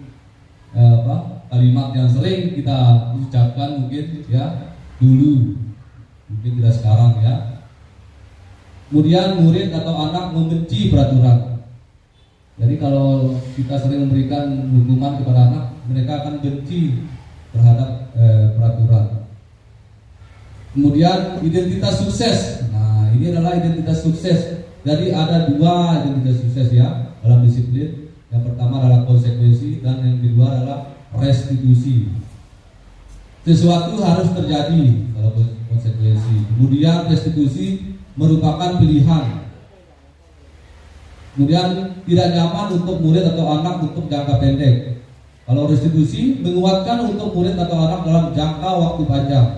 Speaker 1: kalimat yang sering kita ucapkan mungkin ya dulu, mungkin tidak sekarang ya. Kemudian murid atau anak membenci peraturan. Jadi kalau kita sering memberikan hukuman kepada anak, mereka akan benci terhadap peraturan. Kemudian identitas sukses. Nah ini adalah identitas sukses. Jadi ada dua identitas sukses ya dalam disiplin. Yang pertama adalah konsekuensi dan yang kedua adalah restitusi. Sesuatu harus terjadi kalau konsekuensi. Kemudian restitusi merupakan pilihan. Kemudian tidak nyaman untuk murid atau anak untuk jangka pendek. Kalau restitusi menguatkan untuk murid atau anak dalam jangka waktu panjang.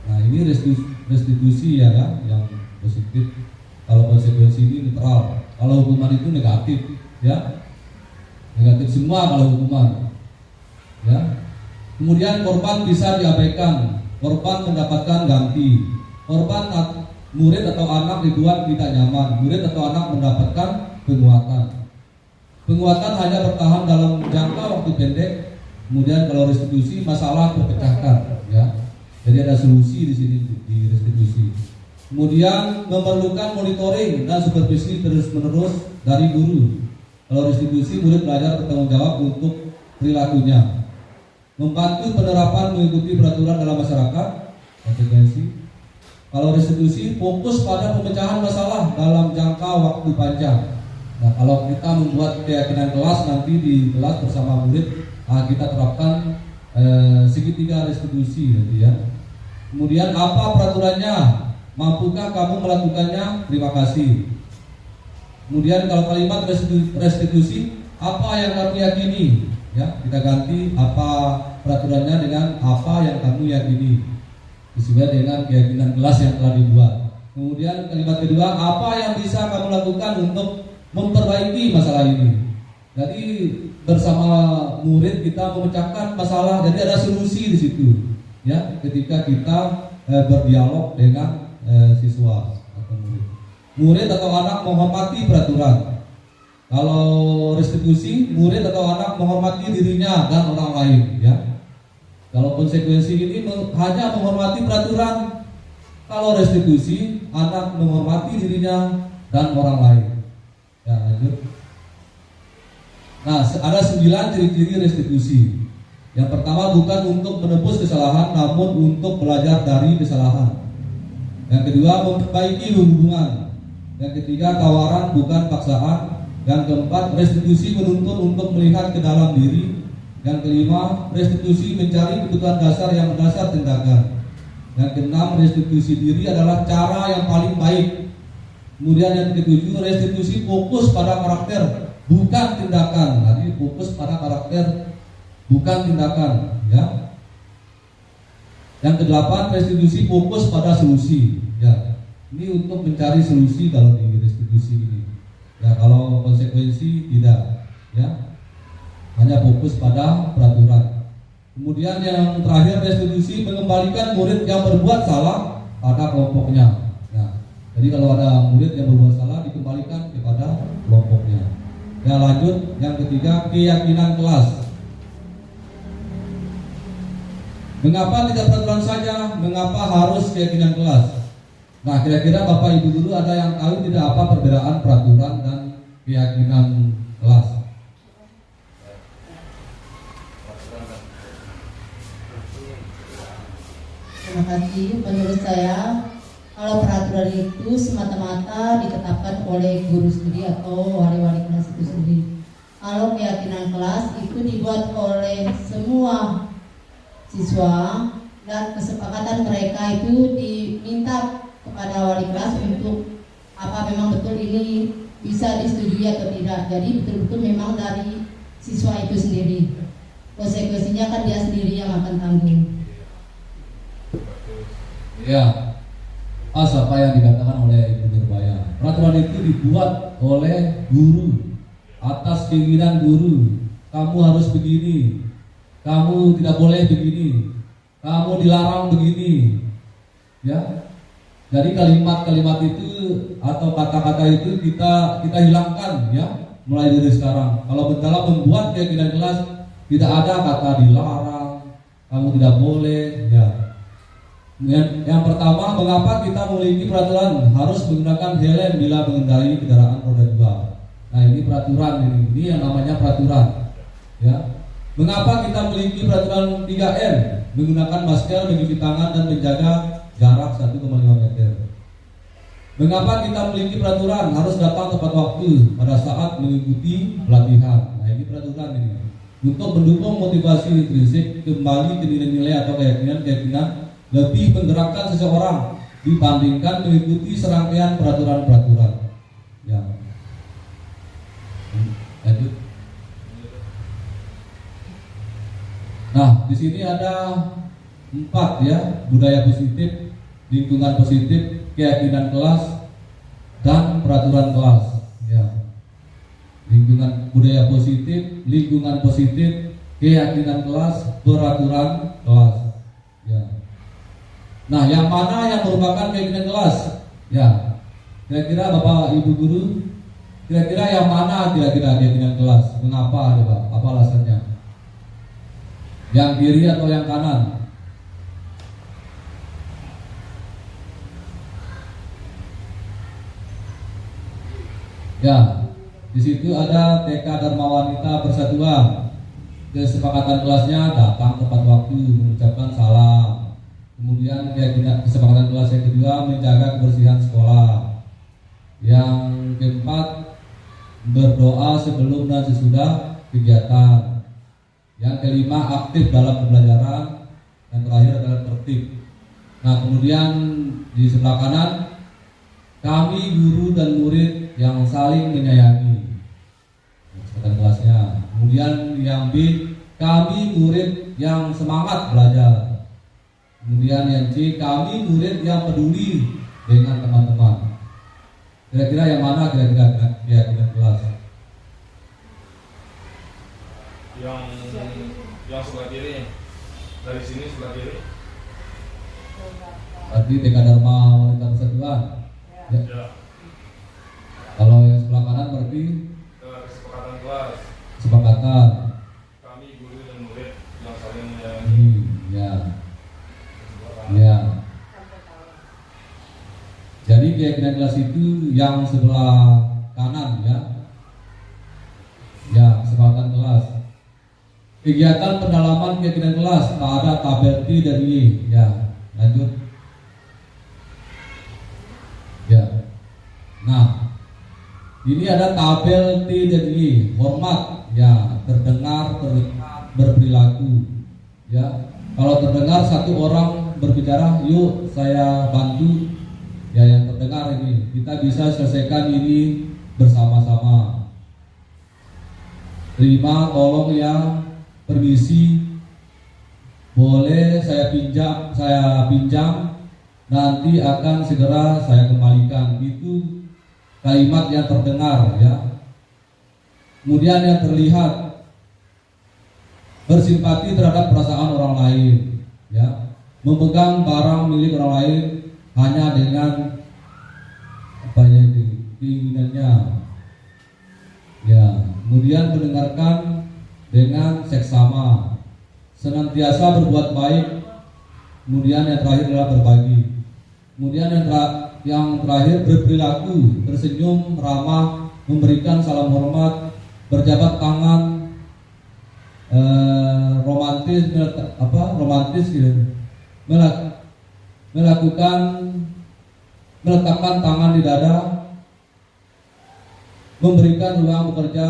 Speaker 1: Nah ini restitusi ya yang positif. Kalau konsekuensi ini netral. Kalau hukuman itu negatif ya. Negatif semua kalau hukuman. Ya. Kemudian korban bisa diabaikan. Korban mendapatkan ganti. Korban murid atau anak dibuat tidak nyaman. Murid atau anak mendapatkan penguatan. Penguatan hanya bertahan dalam jangka waktu pendek. Kemudian kalau restitusi masalah terpecahkan ya. Jadi ada solusi di sini di restitusi. Kemudian memerlukan monitoring dan supervisi terus-menerus dari guru. Kalau restitusi murid belajar bertanggung jawab untuk perilakunya. Membantu penerapan mengikuti peraturan dalam masyarakat, konsekuensi. Kalau restitusi fokus pada pemecahan masalah dalam jangka waktu panjang. Nah, kalau kita membuat keyakinan kelas nanti di kelas bersama murid, kita terapkan segitiga restitusi nanti ya. Kemudian apa peraturannya? Mampukah kamu melakukannya? Terima kasih. Kemudian kalau kalimat restitusi, apa yang kamu yakini? Ya, kita ganti apa peraturannya dengan apa yang kamu yakini, sesuai dengan keyakinan kelas yang telah dibuat. Kemudian kalimat kedua, apa yang bisa kamu lakukan untuk memperbaiki masalah ini? Jadi bersama murid kita memecahkan masalah. Jadi ada solusi di situ. Ya, ketika kita berdialog dengan siswa atau murid. Murid atau anak menghormati peraturan. Kalau restitusi, murid atau anak menghormati dirinya dan orang lain. Ya. Kalau konsekuensi ini hanya menghormati peraturan. Kalau restitusi, anak menghormati dirinya dan orang lain. Ya, lanjut. Nah, ada 9 ciri-ciri restitusi. Yang pertama, bukan untuk menebus kesalahan, namun untuk belajar dari kesalahan. Yang kedua, memperbaiki hubungan. Yang ketiga, tawaran bukan paksaan. Yang keempat, restitusi menuntun untuk melihat ke dalam diri. Yang kelima, restitusi mencari kebutuhan dasar yang mendasar tindakan. Yang keenam, restitusi diri adalah cara yang paling baik. Kemudian yang ketujuh, restitusi fokus pada karakter, bukan tindakan. Jadi fokus pada karakter, bukan tindakan. Ya. Yang kedelapan, restitusi fokus pada solusi. Ya. Ini untuk mencari solusi kalau di restitusi ini. Ya, kalau konsekuensi tidak, ya, hanya fokus pada peraturan. Kemudian yang terakhir, restitusi mengembalikan murid yang berbuat salah pada kelompoknya. Nah, jadi kalau ada murid yang berbuat salah dikembalikan kepada kelompoknya. Ya, lanjut yang ketiga, keyakinan kelas. Mengapa tidak peraturan saja? Mengapa harus keyakinan kelas? Nah, kira-kira Bapak Ibu guru ada yang tahu tidak apa perbedaan peraturan dan keyakinan kelas?
Speaker 4: Terima kasih. Menurut saya, kalau peraturan itu semata-mata ditetapkan oleh guru sendiri atau wali-wali kelas itu sendiri. Kalau keyakinan kelas itu dibuat oleh semua siswa dan kesepakatan mereka itu diminta kepada wali kelas untuk apa memang betul ini bisa disetujui atau tidak. Jadi betul-betul memang dari siswa itu sendiri. Konsekuensinya kan dia sendiri yang akan tanggung.
Speaker 1: Ya, pas apa yang dikatakan oleh Ibu Nurbaya. Peraturan itu dibuat oleh guru atas keinginan guru. Kamu harus begini, kamu tidak boleh begini, kamu dilarang begini. Ya, Jadi kalimat-kalimat itu atau kata-kata itu kita hilangkan ya, mulai dari sekarang. Kalau dalam membuat keyakinan kelas tidak ada kata dilarang, kamu tidak boleh ya. Yang pertama, mengapa kita memiliki peraturan harus menggunakan helm bila mengendarai kendaraan roda 2? Nah, ini peraturan ini yang namanya peraturan. Ya. Mengapa kita memiliki peraturan 3M? Menggunakan masker, mencuci tangan dan menjaga jarak 1,5 meter. Mengapa kita memiliki peraturan harus datang tepat waktu pada saat mengikuti pelatihan? Nah, ini peraturan ini. Untuk mendukung motivasi intrinsik kembali ke nilai-nilai atau keyakinan lebih menggerakkan seseorang dibandingkan mengikuti serangkaian peraturan-peraturan. Ya. Lanjut. Nah, di sini ada 4 ya, budaya positif, lingkungan positif, keyakinan kelas, dan peraturan kelas. Ya. Lingkungan budaya positif, lingkungan positif, keyakinan kelas, peraturan kelas. Ya. Nah, yang mana yang merupakan keyakinan kelas? Ya, kira-kira Bapak Ibu Guru, kira-kira yang mana kira-kira keyakinan kelas? Mengapa, coba? Apa alasannya? Yang kiri atau yang kanan? Ya, di situ ada TK Dharma Wanita Persatuan. Kesepakatan kelasnya datang tepat waktu, mengucapkan salam. Kemudian kesepakatan kelas yang kedua menjaga kebersihan sekolah. Yang keempat berdoa sebelum dan sesudah kegiatan. Yang kelima aktif dalam pembelajaran. Dan terakhir adalah tertib. Nah, kemudian di sebelah kanan kami guru dan murid yang saling menyayangi. Kesepakatan kelasnya. Kemudian yang B, kami murid yang semangat belajar. Kemudian yang C, kami murid yang peduli dengan teman-teman. Kira-kira yang mana kira-kira keyakinan kelas?
Speaker 5: Yang sebelah kiri. Dari sini sebelah kiri.
Speaker 1: Tadi TK Dharma Wanita Persatuan. Ya.
Speaker 5: Ya.
Speaker 1: Kalau yang sebelah kanan berarti
Speaker 5: Kesepakatan kelas.
Speaker 1: kesepakatan.
Speaker 5: Kami guru dan murid yang saling menyayangi.
Speaker 1: Ya. Ya. Jadi keyakinan kelas itu yang sebelah kanan ya. Ya, kesepakatan kelas. Kegiatan pendalaman keyakinan kelas, tak ada tabel T dan Y. Ya, lanjut. Ya. Nah, ini ada tabel T dan Y. Hormat, ya, terdengar, berperilaku. Ya. Kalau terdengar satu orang berbicara, yuk saya bantu. Ya, yang terdengar ini kita bisa selesaikan ini bersama-sama. Terima, tolong ya, permisi, boleh saya pinjam, nanti akan segera saya kembalikan. Itu kalimat yang terdengar ya. Kemudian yang terlihat, bersimpati terhadap perasaan orang lain ya. Memegang barang milik orang lain hanya dengan keinginannya ya. Kemudian mendengarkan dengan seksama, senantiasa berbuat baik. Kemudian yang terakhir adalah berbagi. Kemudian yang terakhir berperilaku, tersenyum, ramah, memberikan salam hormat, berjabat tangan, romantis gitu. Meletakkan tangan di dada, memberikan ruang bekerja,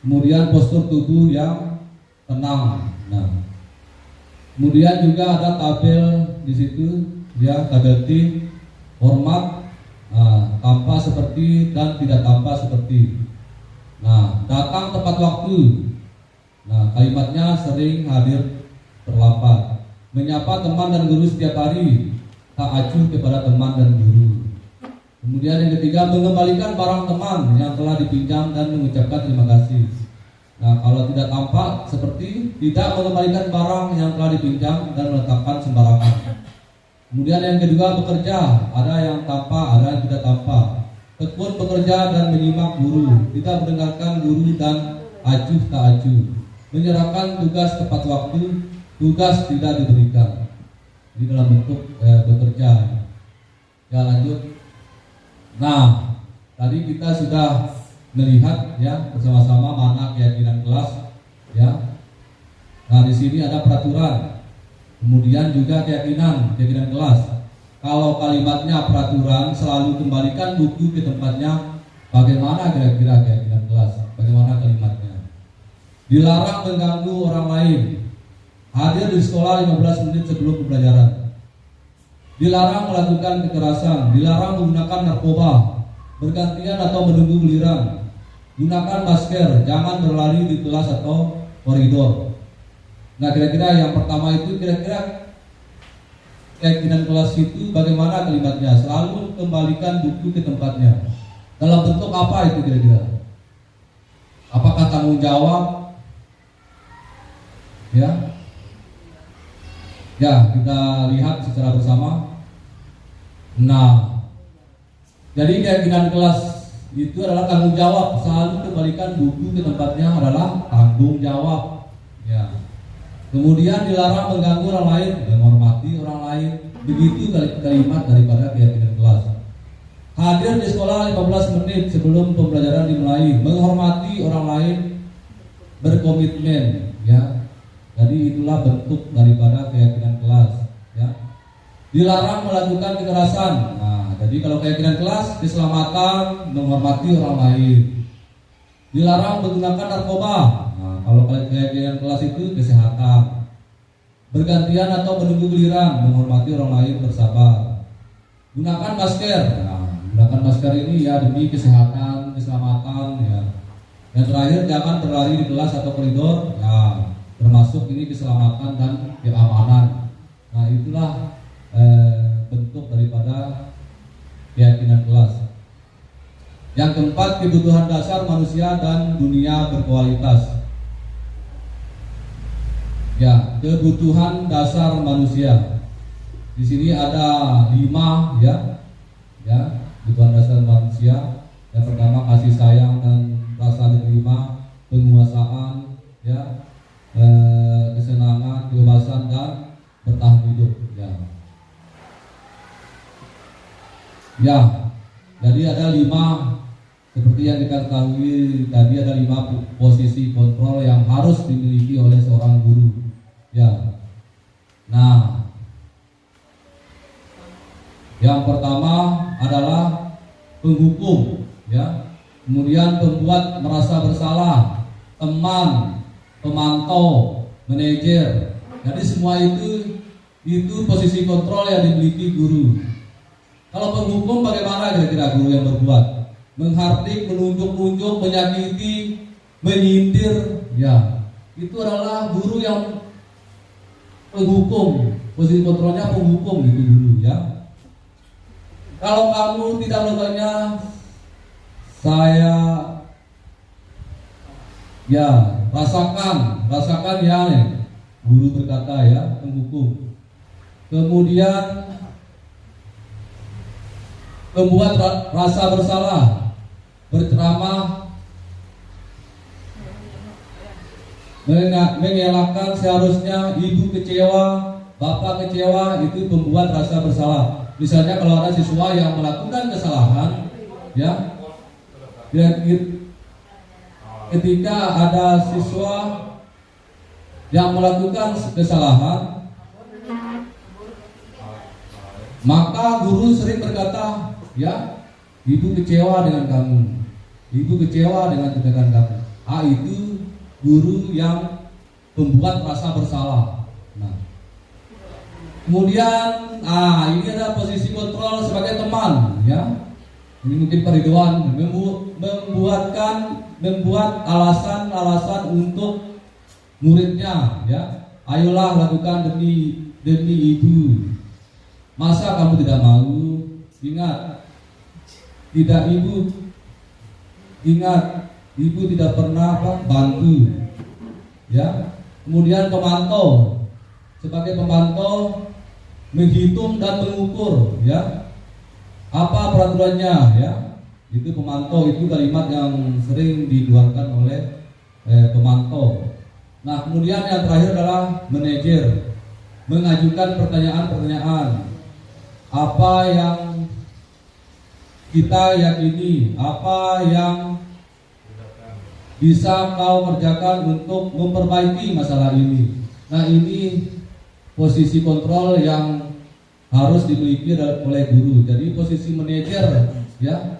Speaker 1: kemudian postur tubuh yang tenang. Nah, kemudian juga ada tabel di situ, ya, tabel T, hormat, tanpa seperti dan tidak tanpa seperti. Nah, datang tepat waktu. Nah, kalimatnya sering hadir terlambat. Menyapa teman dan guru setiap hari, tak acuh kepada teman dan guru. Kemudian yang ketiga, mengembalikan barang teman yang telah dipinjam dan mengucapkan terima kasih. Nah, kalau tidak tampak seperti tidak mengembalikan barang yang telah dipinjam dan meletakkan sembarangan. Kemudian yang kedua bekerja, ada yang tampak, ada yang tidak tampak. Tekun bekerja dan menyimak guru, kita mendengarkan guru dan acuh tak acuh. Menyerahkan tugas tepat waktu, tugas tidak diberikan. Ini dalam bentuk bekerja. Ya lanjut. Nah, tadi kita sudah melihat ya bersama-sama mana keyakinan kelas ya. Nah, di sini ada peraturan. Kemudian juga keyakinan kelas. Kalau kalimatnya peraturan, selalu kembalikan buku ke tempatnya. Bagaimana kira-kira keyakinan kelas? Bagaimana kalimatnya? Dilarang mengganggu orang lain. Hadir di sekolah 15 menit sebelum pembelajaran. Dilarang melakukan kekerasan. Dilarang menggunakan narkoba, bergantian atau menunggu giliran. Gunakan masker. Jangan berlari di kelas atau koridor. Nah, kira-kira yang pertama itu kira-kira keyakinan kelas itu bagaimana kalimatnya? Selalu kembalikan buku ke tempatnya. Dalam bentuk apa itu kira-kira? Apakah tanggung jawab? Ya, kita lihat secara bersama. Nah, jadi keyakinan kelas itu adalah tanggung jawab. Selalu kembalikan buku ke tempatnya adalah tanggung jawab. Ya. Kemudian dilarang mengganggu orang lain, menghormati orang lain. Begitu kalimat daripada keyakinan kelas. Hadir di sekolah 15 menit sebelum pembelajaran dimulai, menghormati orang lain, berkomitmen, ya. Jadi itulah bentuk daripada keyakinan kelas, ya. Dilarang melakukan kekerasan. Nah, jadi kalau keyakinan kelas, keselamatan, menghormati orang lain. Dilarang menggunakan narkoba. Nah, kalau keyakinan kelas itu kesehatan. Bergantian atau menunggu giliran, menghormati orang lain, bersabar. Gunakan masker. Nah, gunakan masker ini ya demi kesehatan, keselamatan, ya. Yang terakhir, jangan berlari di kelas atau koridor. Ya, termasuk ini keselamatan dan keamanan. Nah, itulah bentuk daripada keyakinan kelas. Yang keempat, kebutuhan dasar manusia dan dunia berkualitas. Ya, kebutuhan dasar manusia. Di sini ada 5 ya, kebutuhan dasar manusia. Yang pertama, kasih sayang dan rasa diterima, penguasaan, ya, kesenangan, kebebasan dan bertahan hidup. Ya, jadi ada 5. Seperti yang kita ketahui tadi, ada 5 posisi kontrol yang harus dimiliki oleh seorang guru. Ya. Nah, yang pertama adalah penghukum, ya. Kemudian pembuat merasa bersalah, teman, pemantau, manajer. Jadi semua itu posisi kontrol yang dimiliki guru. Kalau penghukum bagaimana kira-kira guru yang berbuat? Menghardik, menunjuk-nunjuk, menyakiti, menyindir, ya. Itu adalah guru yang penghukum. Posisi kontrolnya penghukum gitu dulu, ya. Kalau kamu tidak melakukannya, saya ya rasakan ya, guru berkata, ya, penghukum. Kemudian membuat rasa bersalah, berceramah, mengelakkan seharusnya, ibu kecewa, bapak kecewa, itu membuat rasa bersalah. Misalnya kalau ada siswa yang melakukan kesalahan, ya, ketika ada siswa yang melakukan kesalahan, maka guru sering berkata, ya, ibu kecewa dengan kamu, ibu kecewa dengan tindakan kamu. Itu guru yang membuat rasa bersalah. Nah, kemudian, ini ada posisi kontrol sebagai teman, ya. Ini mungkin Pak Ridwan membuat alasan-alasan untuk muridnya, ya. Ayolah lakukan demi ibu. Masa kamu tidak mau? Ingat, ibu tidak pernah bantu, ya. Kemudian pemantau, sebagai pemantau menghitung dan mengukur, ya. Apa peraturannya, ya? Itu pemantau, itu kalimat yang sering dikeluarkan oleh pemantau. Nah, kemudian yang terakhir adalah manajer, mengajukan pertanyaan-pertanyaan. Apa yang kita yakini, apa yang bisa kau kerjakan untuk memperbaiki masalah ini. Nah, ini posisi kontrol yang harus dimiliki oleh guru. Jadi posisi manajer, ya,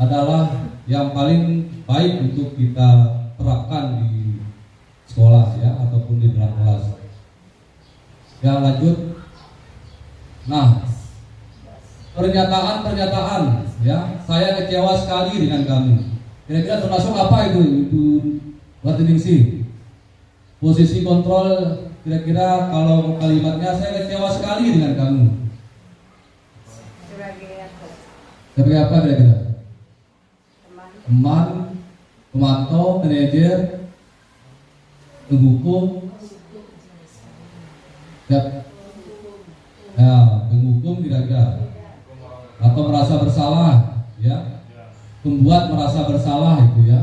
Speaker 1: adalah yang paling baik untuk kita terapkan di sekolah, ya, ataupun di dalam kelas. Ya, lanjut. Nah, pernyataan, ya, saya kecewa sekali dengan kamu. Kira-kira termasuk apa itu Ningsih? Posisi kontrol, kira-kira kalau kalimatnya saya kecewa sekali dengan kamu. Sebagai apa kira-kira? Teman, pemantau, manajer, penghukum, ya, penghukum kira-kira, atau merasa bersalah, ya, membuat merasa bersalah itu, ya.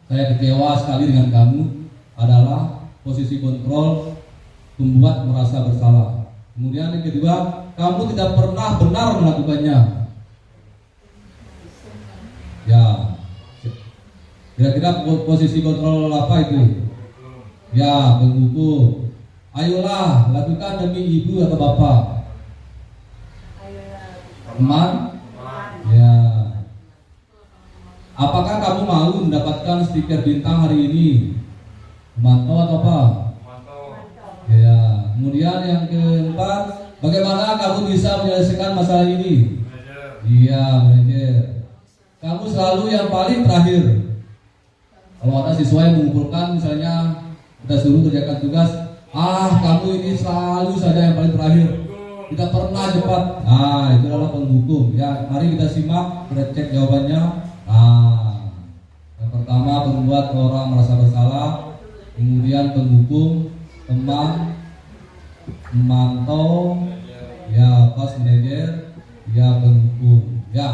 Speaker 1: Saya kecewa sekali dengan kamu adalah posisi kontrol, membuat merasa bersalah. Kemudian yang kedua, kamu tidak pernah benar melakukannya. Ya, kira-kira posisi kontrol apa itu? Ya, penghukum. Ayolah, lakukan demi ibu atau bapak. Teman? Ya. Apakah kamu mau mendapatkan stiker bintang hari ini? Memantau atau apa? Ya. Kemudian yang keempat, bagaimana kamu bisa menyelesaikan masalah ini? Iya, manajer. Kamu selalu yang paling terakhir. Kalau ada siswa yang mengumpulkan, misalnya kita suruh kerjakan tugas, kamu ini selalu saja yang paling terakhir, tidak pernah cepat. Itu adalah penghukum. Ya, mari kita simak, kita cek jawabannya. Yang pertama, membuat orang merasa bersalah. Kemudian penghukum, teman, memantau, ya, pas manajer, ya, penghukum, ya.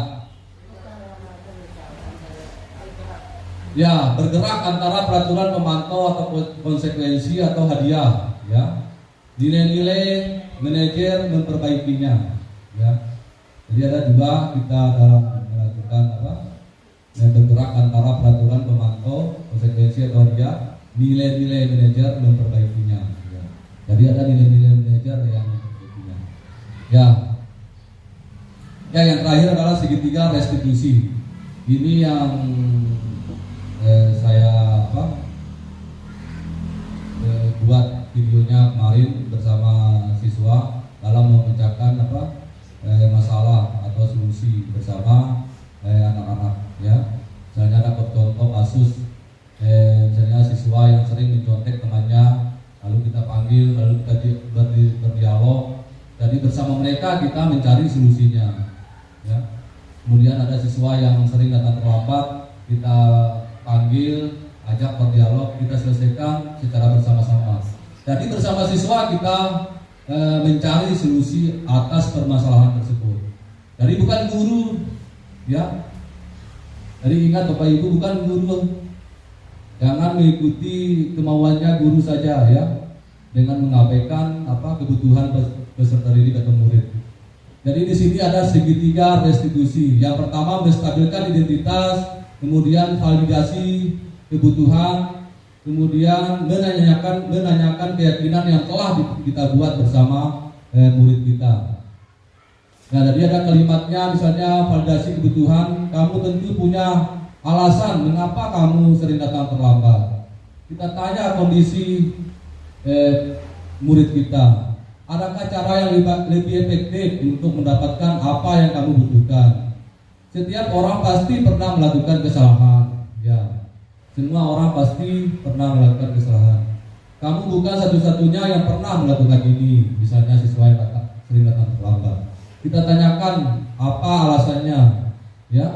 Speaker 1: Ya, bergerak antara peraturan pemantau atau konsekuensi atau hadiah, ya. Nilai-nilai manajer memperbaikinya, ya. Jadi ada dua kita dalam melakukan yang bergerak antara peraturan pemantau, konsekuensi atau hadiah, nilai-nilai manajer memperbaikinya, ya. Jadi ada nilai-nilai manajer yang memperbaikinya. Ya. Ya, yang terakhir adalah segitiga restitusi. Ini yang saya buat videonya kemarin bersama siswa dalam memecahkan masalah atau solusi bersama anak-anak, ya. Misalnya dapat contoh kasus misalnya siswa yang sering mencontek temannya, lalu kita panggil, lalu kita berdialog. Jadi bersama mereka kita mencari solusinya, ya. Kemudian ada siswa yang sering datang terlambat, kita panggil, ajak berdialog, kita selesaikan secara bersama-sama. Jadi bersama siswa kita mencari solusi atas permasalahan tersebut. Jadi bukan guru, ya. Jadi ingat Bapak Ibu, bukan guru. Jangan mengikuti kemauannya guru saja, ya, dengan mengabaikan kebutuhan peserta didik atau murid. Jadi di sini ada segitiga restitusi. Yang pertama, menstabilkan identitas, kemudian validasi kebutuhan, kemudian menanyakan keyakinan yang telah kita buat bersama murid kita. Nah, jadi ada kalimatnya, misalnya validasi kebutuhan, kamu tentu punya alasan mengapa kamu sering datang terlambat. Kita tanya kondisi murid kita. Adakah cara yang lebih efektif untuk mendapatkan apa yang kamu butuhkan? Setiap orang pasti pernah melakukan kesalahan, ya. Semua orang pasti pernah melakukan kesalahan. Kamu bukan satu-satunya yang pernah melakukan ini. Misalnya siswa yang sering datang terlambat. Kita tanyakan apa alasannya, ya.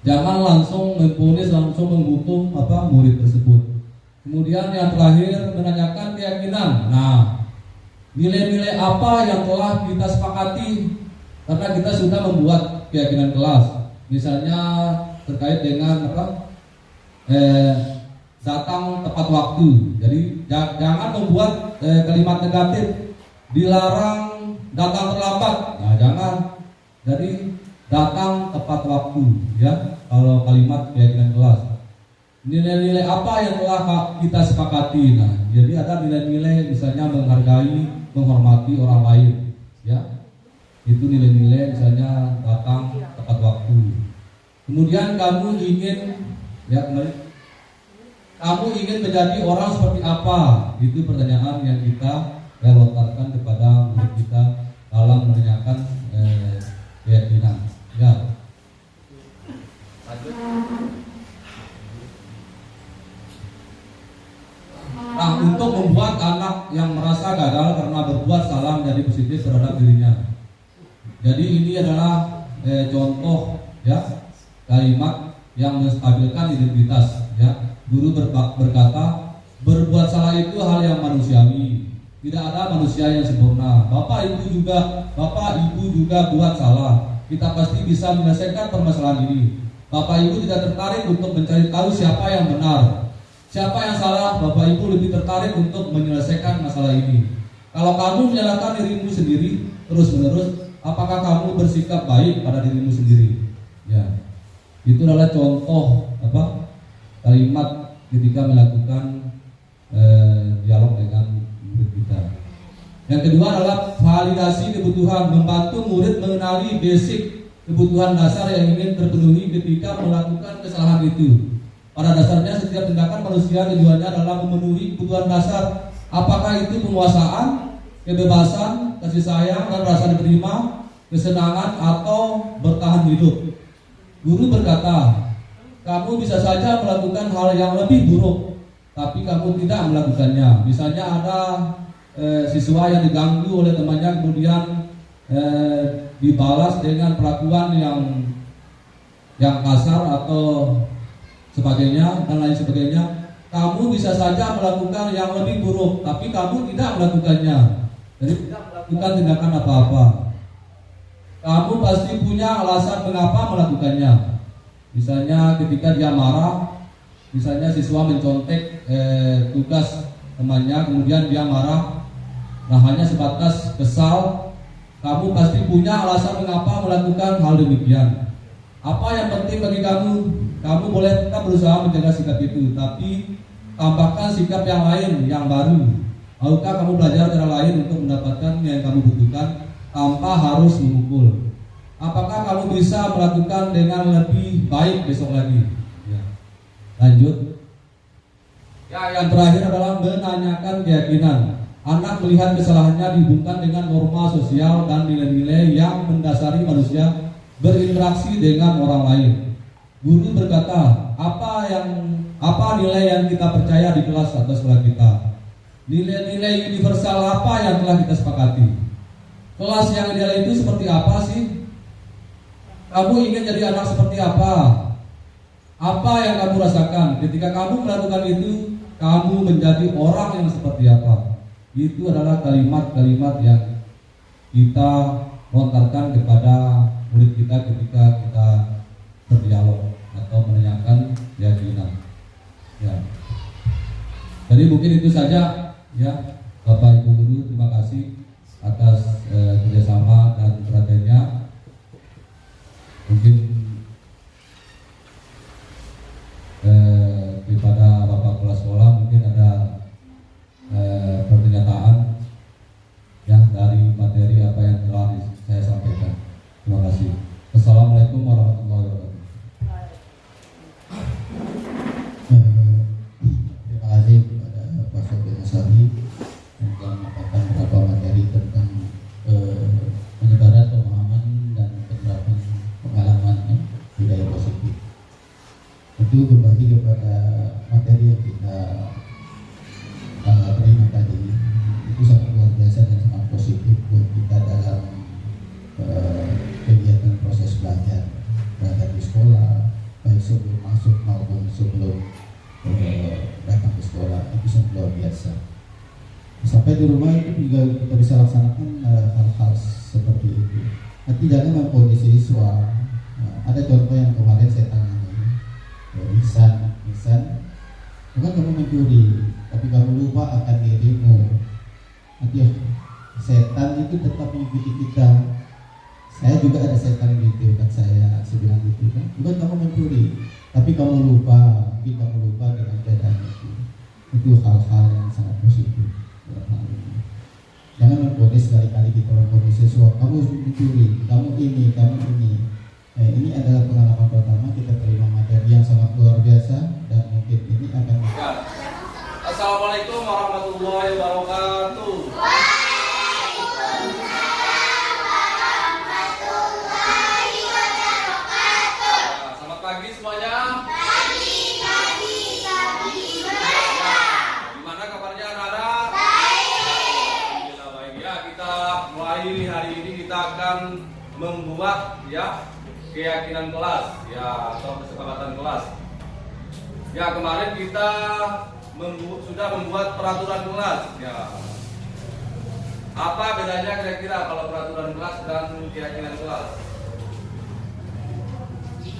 Speaker 1: Jangan langsung memvonis, langsung menghukum murid tersebut. Kemudian yang terakhir, menanyakan keyakinan. Nah, nilai-nilai apa yang telah kita sepakati, karena kita sudah membuat keyakinan kelas, misalnya terkait dengan datang tepat waktu. Jadi jangan membuat kalimat negatif, dilarang datang terlambat. Nah, jangan. Jadi datang tepat waktu, ya. Kalau kalimat keyakinan kelas, nilai-nilai apa yang telah kita sepakati. Nah, jadi ada nilai-nilai misalnya menghargai, menghormati orang lain, ya. Itu nilai-nilai misalnya datang tepat waktu. Kemudian kamu ingin, ya kembali, kamu ingin menjadi orang seperti apa? Itu pertanyaan yang kita lontarkan kepada murid kita dalam menanyakan keyakinan. Ya. Nah, untuk membuat anak yang merasa gagal karena berbuat salah menjadi positif terhadap dirinya. Jadi ini adalah contoh, ya, kalimat yang menstabilkan identitas, ya. Guru berkata, berbuat salah itu hal yang manusiawi. Tidak ada manusia yang sempurna. Bapak ibu juga buat salah. Kita pasti bisa menyelesaikan permasalahan ini. Bapak ibu tidak tertarik untuk mencari tahu siapa yang benar, siapa yang salah. Bapak ibu lebih tertarik untuk menyelesaikan masalah ini. Kalau kamu menyalahkan dirimu sendiri terus-menerus, apakah kamu bersikap baik pada dirimu sendiri? Ya, itu adalah contoh kalimat ketika melakukan dialog dengan murid kita. Yang kedua adalah validasi kebutuhan, membantu murid mengenali basic kebutuhan dasar yang ingin terpenuhi ketika melakukan kesalahan itu. Pada dasarnya setiap tindakan manusia tujuannya adalah memenuhi kebutuhan dasar. Apakah itu penguasaan, kebebasan, kasih sayang dan rasa diterima, kesenangan atau bertahan hidup. Guru berkata, kamu bisa saja melakukan hal yang lebih buruk, tapi kamu tidak melakukannya. Misalnya ada siswa yang diganggu oleh temannya, kemudian dibalas dengan perlakuan yang kasar atau sebagainya dan lain sebagainya. Kamu bisa saja melakukan yang lebih buruk, tapi kamu tidak melakukannya. Jadi tidak melakukan tindakan apa-apa. Kamu pasti punya alasan mengapa melakukannya. Misalnya ketika dia marah, misalnya siswa mencontek tugas temannya, kemudian dia marah. Nah, hanya sebatas kesal. Kamu pasti punya alasan mengapa melakukan hal demikian. Apa yang penting bagi kamu? Kamu boleh tetap berusaha menjaga sikap itu, tapi tambahkan sikap yang lain, yang baru. Maukah kamu belajar cara lain untuk mendapatkan yang kamu butuhkan tanpa harus memukul? Apakah kamu bisa melakukan dengan lebih baik besok lagi? Ya. Lanjut. Ya, yang terakhir adalah menanyakan keyakinan. Anak melihat kesalahannya dihubungkan dengan norma sosial dan nilai-nilai yang mendasari manusia berinteraksi dengan orang lain. Guru berkata, apa nilai yang kita percaya di kelas atau sekolah kita? Nilai-nilai universal apa yang telah kita sepakati? Kelas yang ideal itu seperti apa sih? Kamu ingin jadi anak seperti apa? Apa yang kamu rasakan ketika kamu melakukan itu? Kamu menjadi orang yang seperti apa? Itu adalah kalimat-kalimat yang kita lontarkan kepada murid kita ketika kita berdialog atau menanyakan keyakinan. Ya. Jadi mungkin itu saja, ya, Bapak Ibu Guru, terima kasih atas kerjasama dan perhatiannya. Mungkin kepada Bapak Kepala Sekolah mungkin ada pernyataan ya dari materi apa yang telah saya sampaikan. Terima kasih. Assalamualaikum warahmatullahi wabarakatuh.
Speaker 2: Terima kasih kepada Pak Sofyan Asari yang telah menyampaikan beberapa materi tentang penyebaran pemahaman dan penerapan pengalaman budaya positif. Itu berbagi kepada materi yang kita terima tadi, itu sangat luar biasa dan sangat positif buat kita dalam kegiatan proses belajar di sekolah, baik sebelum masuk maupun sebelum datang ke sekolah. Itu sangat luar biasa. Sampai di rumah itu juga kita bisa laksanakan hal-hal seperti itu. Nanti jangan mempunyai siswa. Ada contoh yang kemarin saya tangani, Ihsan, bukan kamu mencuri, tapi kamu lupa akan dirimu. Nanti setan itu tetap mengikuti kita. Saya juga ada setan gitu kan, saya bilang gitu kan. Bukan kamu mencuri, tapi kamu lupa, mungkin kamu lupa dengan keadaan itu. Itu hal-hal yang sangat positif. Jangan memponis sekali-kali kita memponis sesuatu. Kamu mencuri, kamu ini. Ini adalah pengalaman pertama kita terima materi yang sangat luar biasa dan mungkin ini akan.
Speaker 5: Assalamualaikum warahmatullahi wabarakatuh.
Speaker 6: Waalaikumsalam warahmatullahi wabarakatuh.
Speaker 5: Selamat pagi semuanya.
Speaker 6: Pagi.
Speaker 5: Gimana kabarnya anak-anak? Baik ya, kita mulai hari ini kita akan membuat ya keyakinan kelas ya atau kesepakatan kelas. Ya kemarin kita sudah membuat peraturan kelas ya. Apa bedanya kira-kira kalau peraturan kelas dan keyakinan kelas?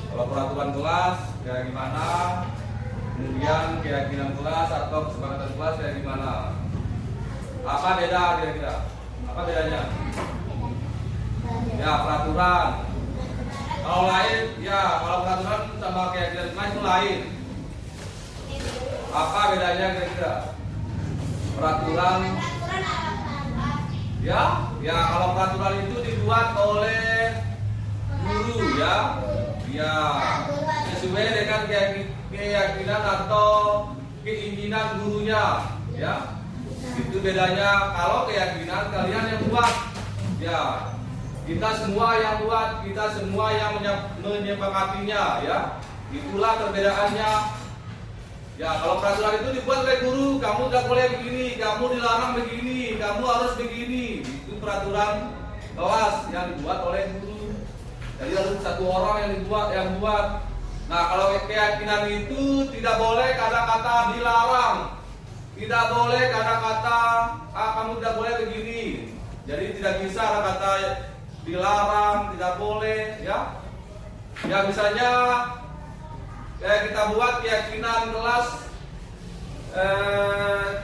Speaker 5: Kalau peraturan kelas kayak gimana? Kemudian keyakinan kelas atau kesepakatan kelas kayak gimana? Apa beda kira-kira? Apa bedanya? Ya peraturan. Kalau lain, ya kalau peraturan sama keyakinan kelas itu lain. Apa bedanya kira-kira? Peraturan. Ya kalau peraturan itu dibuat oleh guru ya sesuai dengan keyakinan atau keinginan gurunya ya. Itu bedanya. Kalau keyakinan kalian yang buat ya, kita semua yang buat, kita semua yang menyepakatinya ya. Itulah perbedaannya. Ya kalau peraturan itu dibuat oleh guru, kamu tidak boleh begini, kamu dilarang begini, kamu harus begini. Itu peraturan kelas yang dibuat oleh guru. Jadi harus satu orang yang buat. Nah kalau keyakinan itu tidak boleh kata-kata dilarang, tidak boleh kata-kata kamu tidak boleh begini. Jadi tidak bisa kata dilarang, tidak boleh ya. Ya misalnya kita buat keyakinan kelas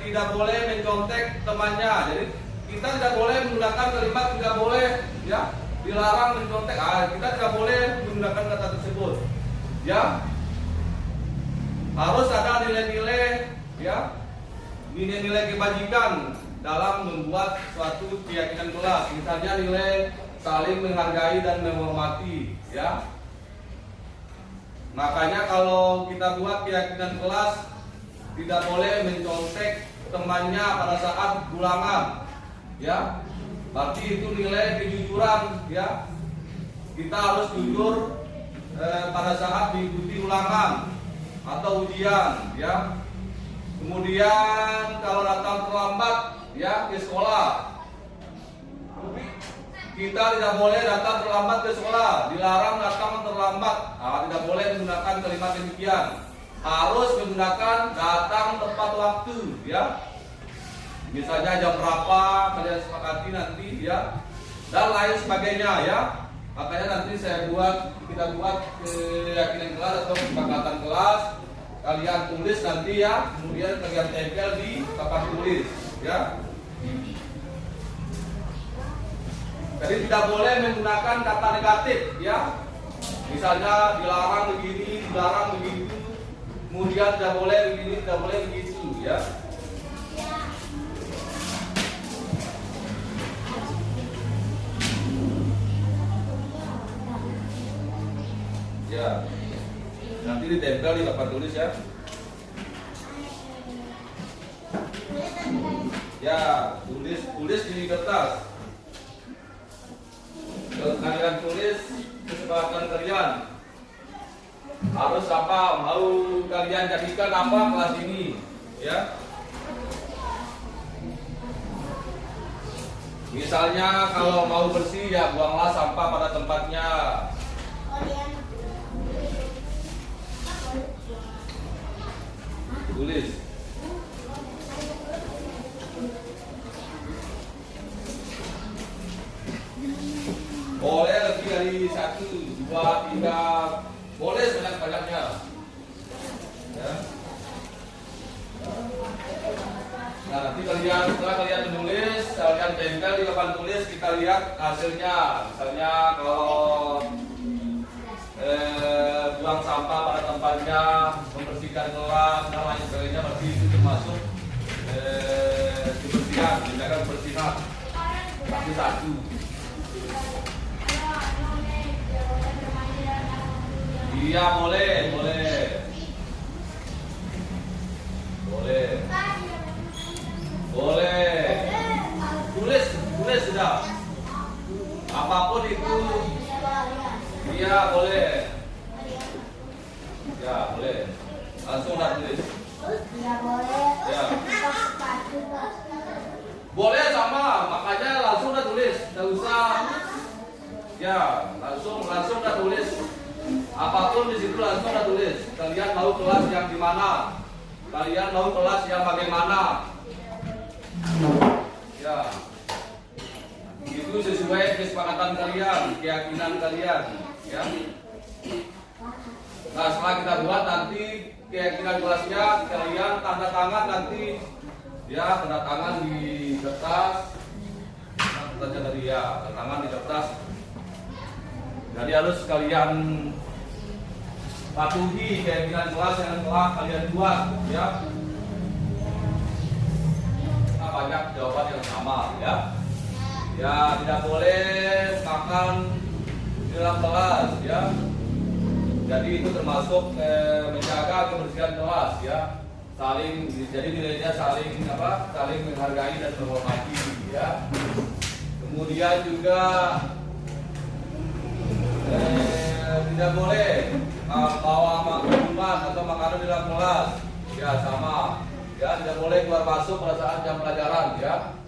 Speaker 5: tidak boleh mencontek temannya. Jadi kita tidak boleh menggunakan kalimat tidak boleh ya, dilarang mencontek. Kita tidak boleh menggunakan kata tersebut. Ya. Harus ada nilai-nilai ya. Nilai-nilai kebajikan dalam membuat suatu keyakinan kelas. Misalnya nilai saling menghargai dan menghormati ya. Makanya kalau kita buat keyakinan kelas tidak boleh mencontek temannya pada saat ulangan ya. Berarti itu nilai kejujuran ya. Kita harus jujur pada saat diikuti ulangan atau ujian ya. Kemudian kalau datang terlambat ya ke sekolah, kita tidak boleh datang terlambat ke sekolah, dilarang datang terlambat. Tidak boleh menggunakan kalimat demikian. Harus menggunakan datang tepat waktu, ya. Misalnya jam berapa kalian sepakati nanti, ya, dan lain sebagainya, ya. Makanya nanti kita buat keyakinan kelas atau kesepakatan kelas. Kalian tulis nanti ya, kemudian kalian tempel di papan tulis, ya. Jadi tidak boleh menggunakan kata negatif ya. Misalnya dilarang begini, dilarang begitu. Kemudian tidak boleh begini, tidak boleh begitu ya. Ya. Nanti ditempel di papan tulis ya. Ya, tulis di kertas. Kalian tulis kesepakatan kalian harus apa, mau kalian jadikan apa kelas ini ya. Misalnya kalau mau bersih ya buanglah sampah pada tempatnya. Tulis Nanti setelah kalian menulis, kalian tempel di papan tulis, kita lihat hasilnya. Misalnya kalau buang sampah pada tempatnya, membersihkan kelas, dan lain sebagainya, berarti itu termasuk kebersihan, menjaga kebersihan. Pasti 1. Iya, boleh. Tulis sudah. Apapun itu. Iya, boleh. Ya, boleh. Langsung udah tulis. Ya. Boleh sama, makanya langsung udah tulis. Enggak usah. Ya, langsung udah tulis. Apapun di situ langsung udah tulis. Kalian mau kelas yang di mana? Kalian mau kelas yang bagaimana? Ya. Itu sesuai kesepakatan kalian, keyakinan kalian, ya. Nah, setelah kita buat nanti keyakinan kelasnya, kalian tanda tangan nanti, ya, tanda tangan di kertas. Tanda tadi ya, tanda tangan di kertas. Jadi harus kalian patuhi keyakinan kelas yang telah kalian buat, ya. Nah, banyak jawaban yang sama, ya. Ya, tidak boleh makan di dalam kelas, ya. Jadi itu termasuk menjaga kebersihan kelas, ya. Jadi nilainya saling menghargai dan menghormati, ya. Kemudian juga tidak boleh bawa minuman atau makanan di dalam kelas, ya, sama, ya. Tidak boleh keluar masuk pada saat jam pelajaran, ya.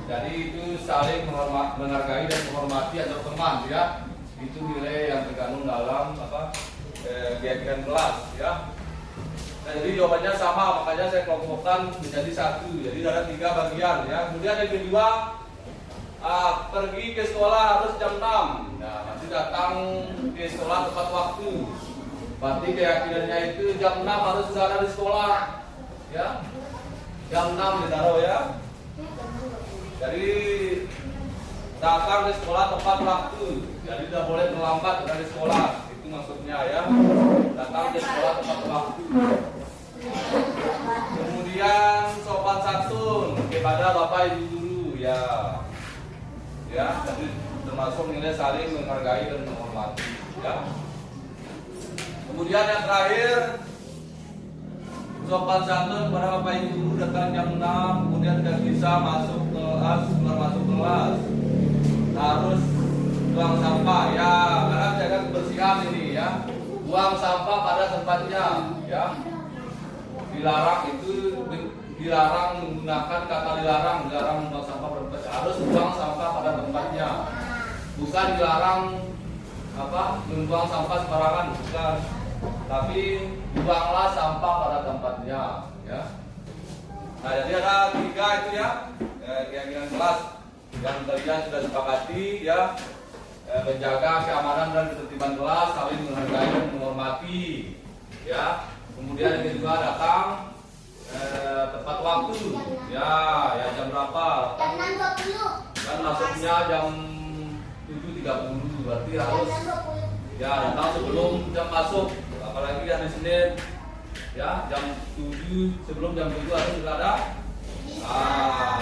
Speaker 5: Jadi itu saling menghargai dan menghormati antar teman, ya. Itu nilai yang terkandung dalam keyakinan kelas, ya. Nah, jadi jawabannya sama, makanya saya kelompokkan menjadi 1. Jadi ada 3 bagian, ya. Kemudian yang kedua, pergi ke sekolah harus jam 6. Nah, nanti datang ke sekolah tepat waktu. Berarti keyakinannya itu jam 6 harus sudah ada di sekolah, ya. Jam 6 ditaruh, ya. Jadi datang ke sekolah tepat waktu. Jadi tidak boleh terlambat dari sekolah. Itu maksudnya, ya. Datang ke sekolah tepat waktu. Kemudian sopan santun kepada bapak ibu guru, ya. Ya, jadi termasuk nilai saling menghargai dan menghormati, ya. Kemudian yang terakhir, sopan santun kepada bapak ibu guru datang jam 6, kemudian tidak bisa masuk kelas, keluar masuk kelas, harus buang sampah, ya, karena jaga kebersihan ini, ya. Buang sampah pada tempatnya, ya. Dilarang menggunakan kata dilarang membuang sampah pada tempatnya. Harus buang sampah pada tempatnya. Bukan dilarang membuang sampah sembarangan, bukan. Tapi buanglah sampah pada tempatnya, ya. Nah, jadi ada 3 itu, ya, keyakinan kelas yang kalian sudah sepakati, ya. Menjaga keamanan dan ketertiban kelas, saling menghargai dan menghormati, ya. Kemudian yang kedua datang tepat waktu, ya jam berapa?
Speaker 6: Jam 6.20.
Speaker 5: Kan masuknya jam 7.30, berarti harus ya datang sebelum jam masuk. Apalagi hari Senin, ya, jam 7, sebelum jam 7 harus sudah ada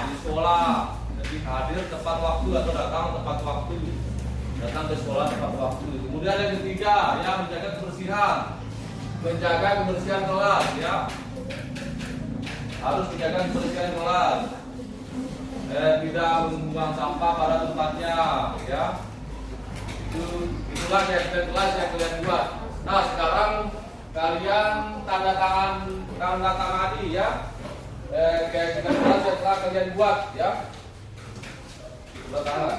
Speaker 5: di sekolah. Jadi hadir tepat waktu atau datang tepat waktu. Datang ke sekolah tepat waktu. Kemudian yang ketiga, ya, menjaga kebersihan. Menjaga kebersihan kelas, ya. Harus menjaga kebersihan kelas. Tidak membuang sampah pada tempatnya, ya. Itulah keyakinan kelas yang kalian buat. Nah, sekarang kalian tanda tangani, ya, keyakinan kelas yang telah kalian buat, ya. Tanda tangan.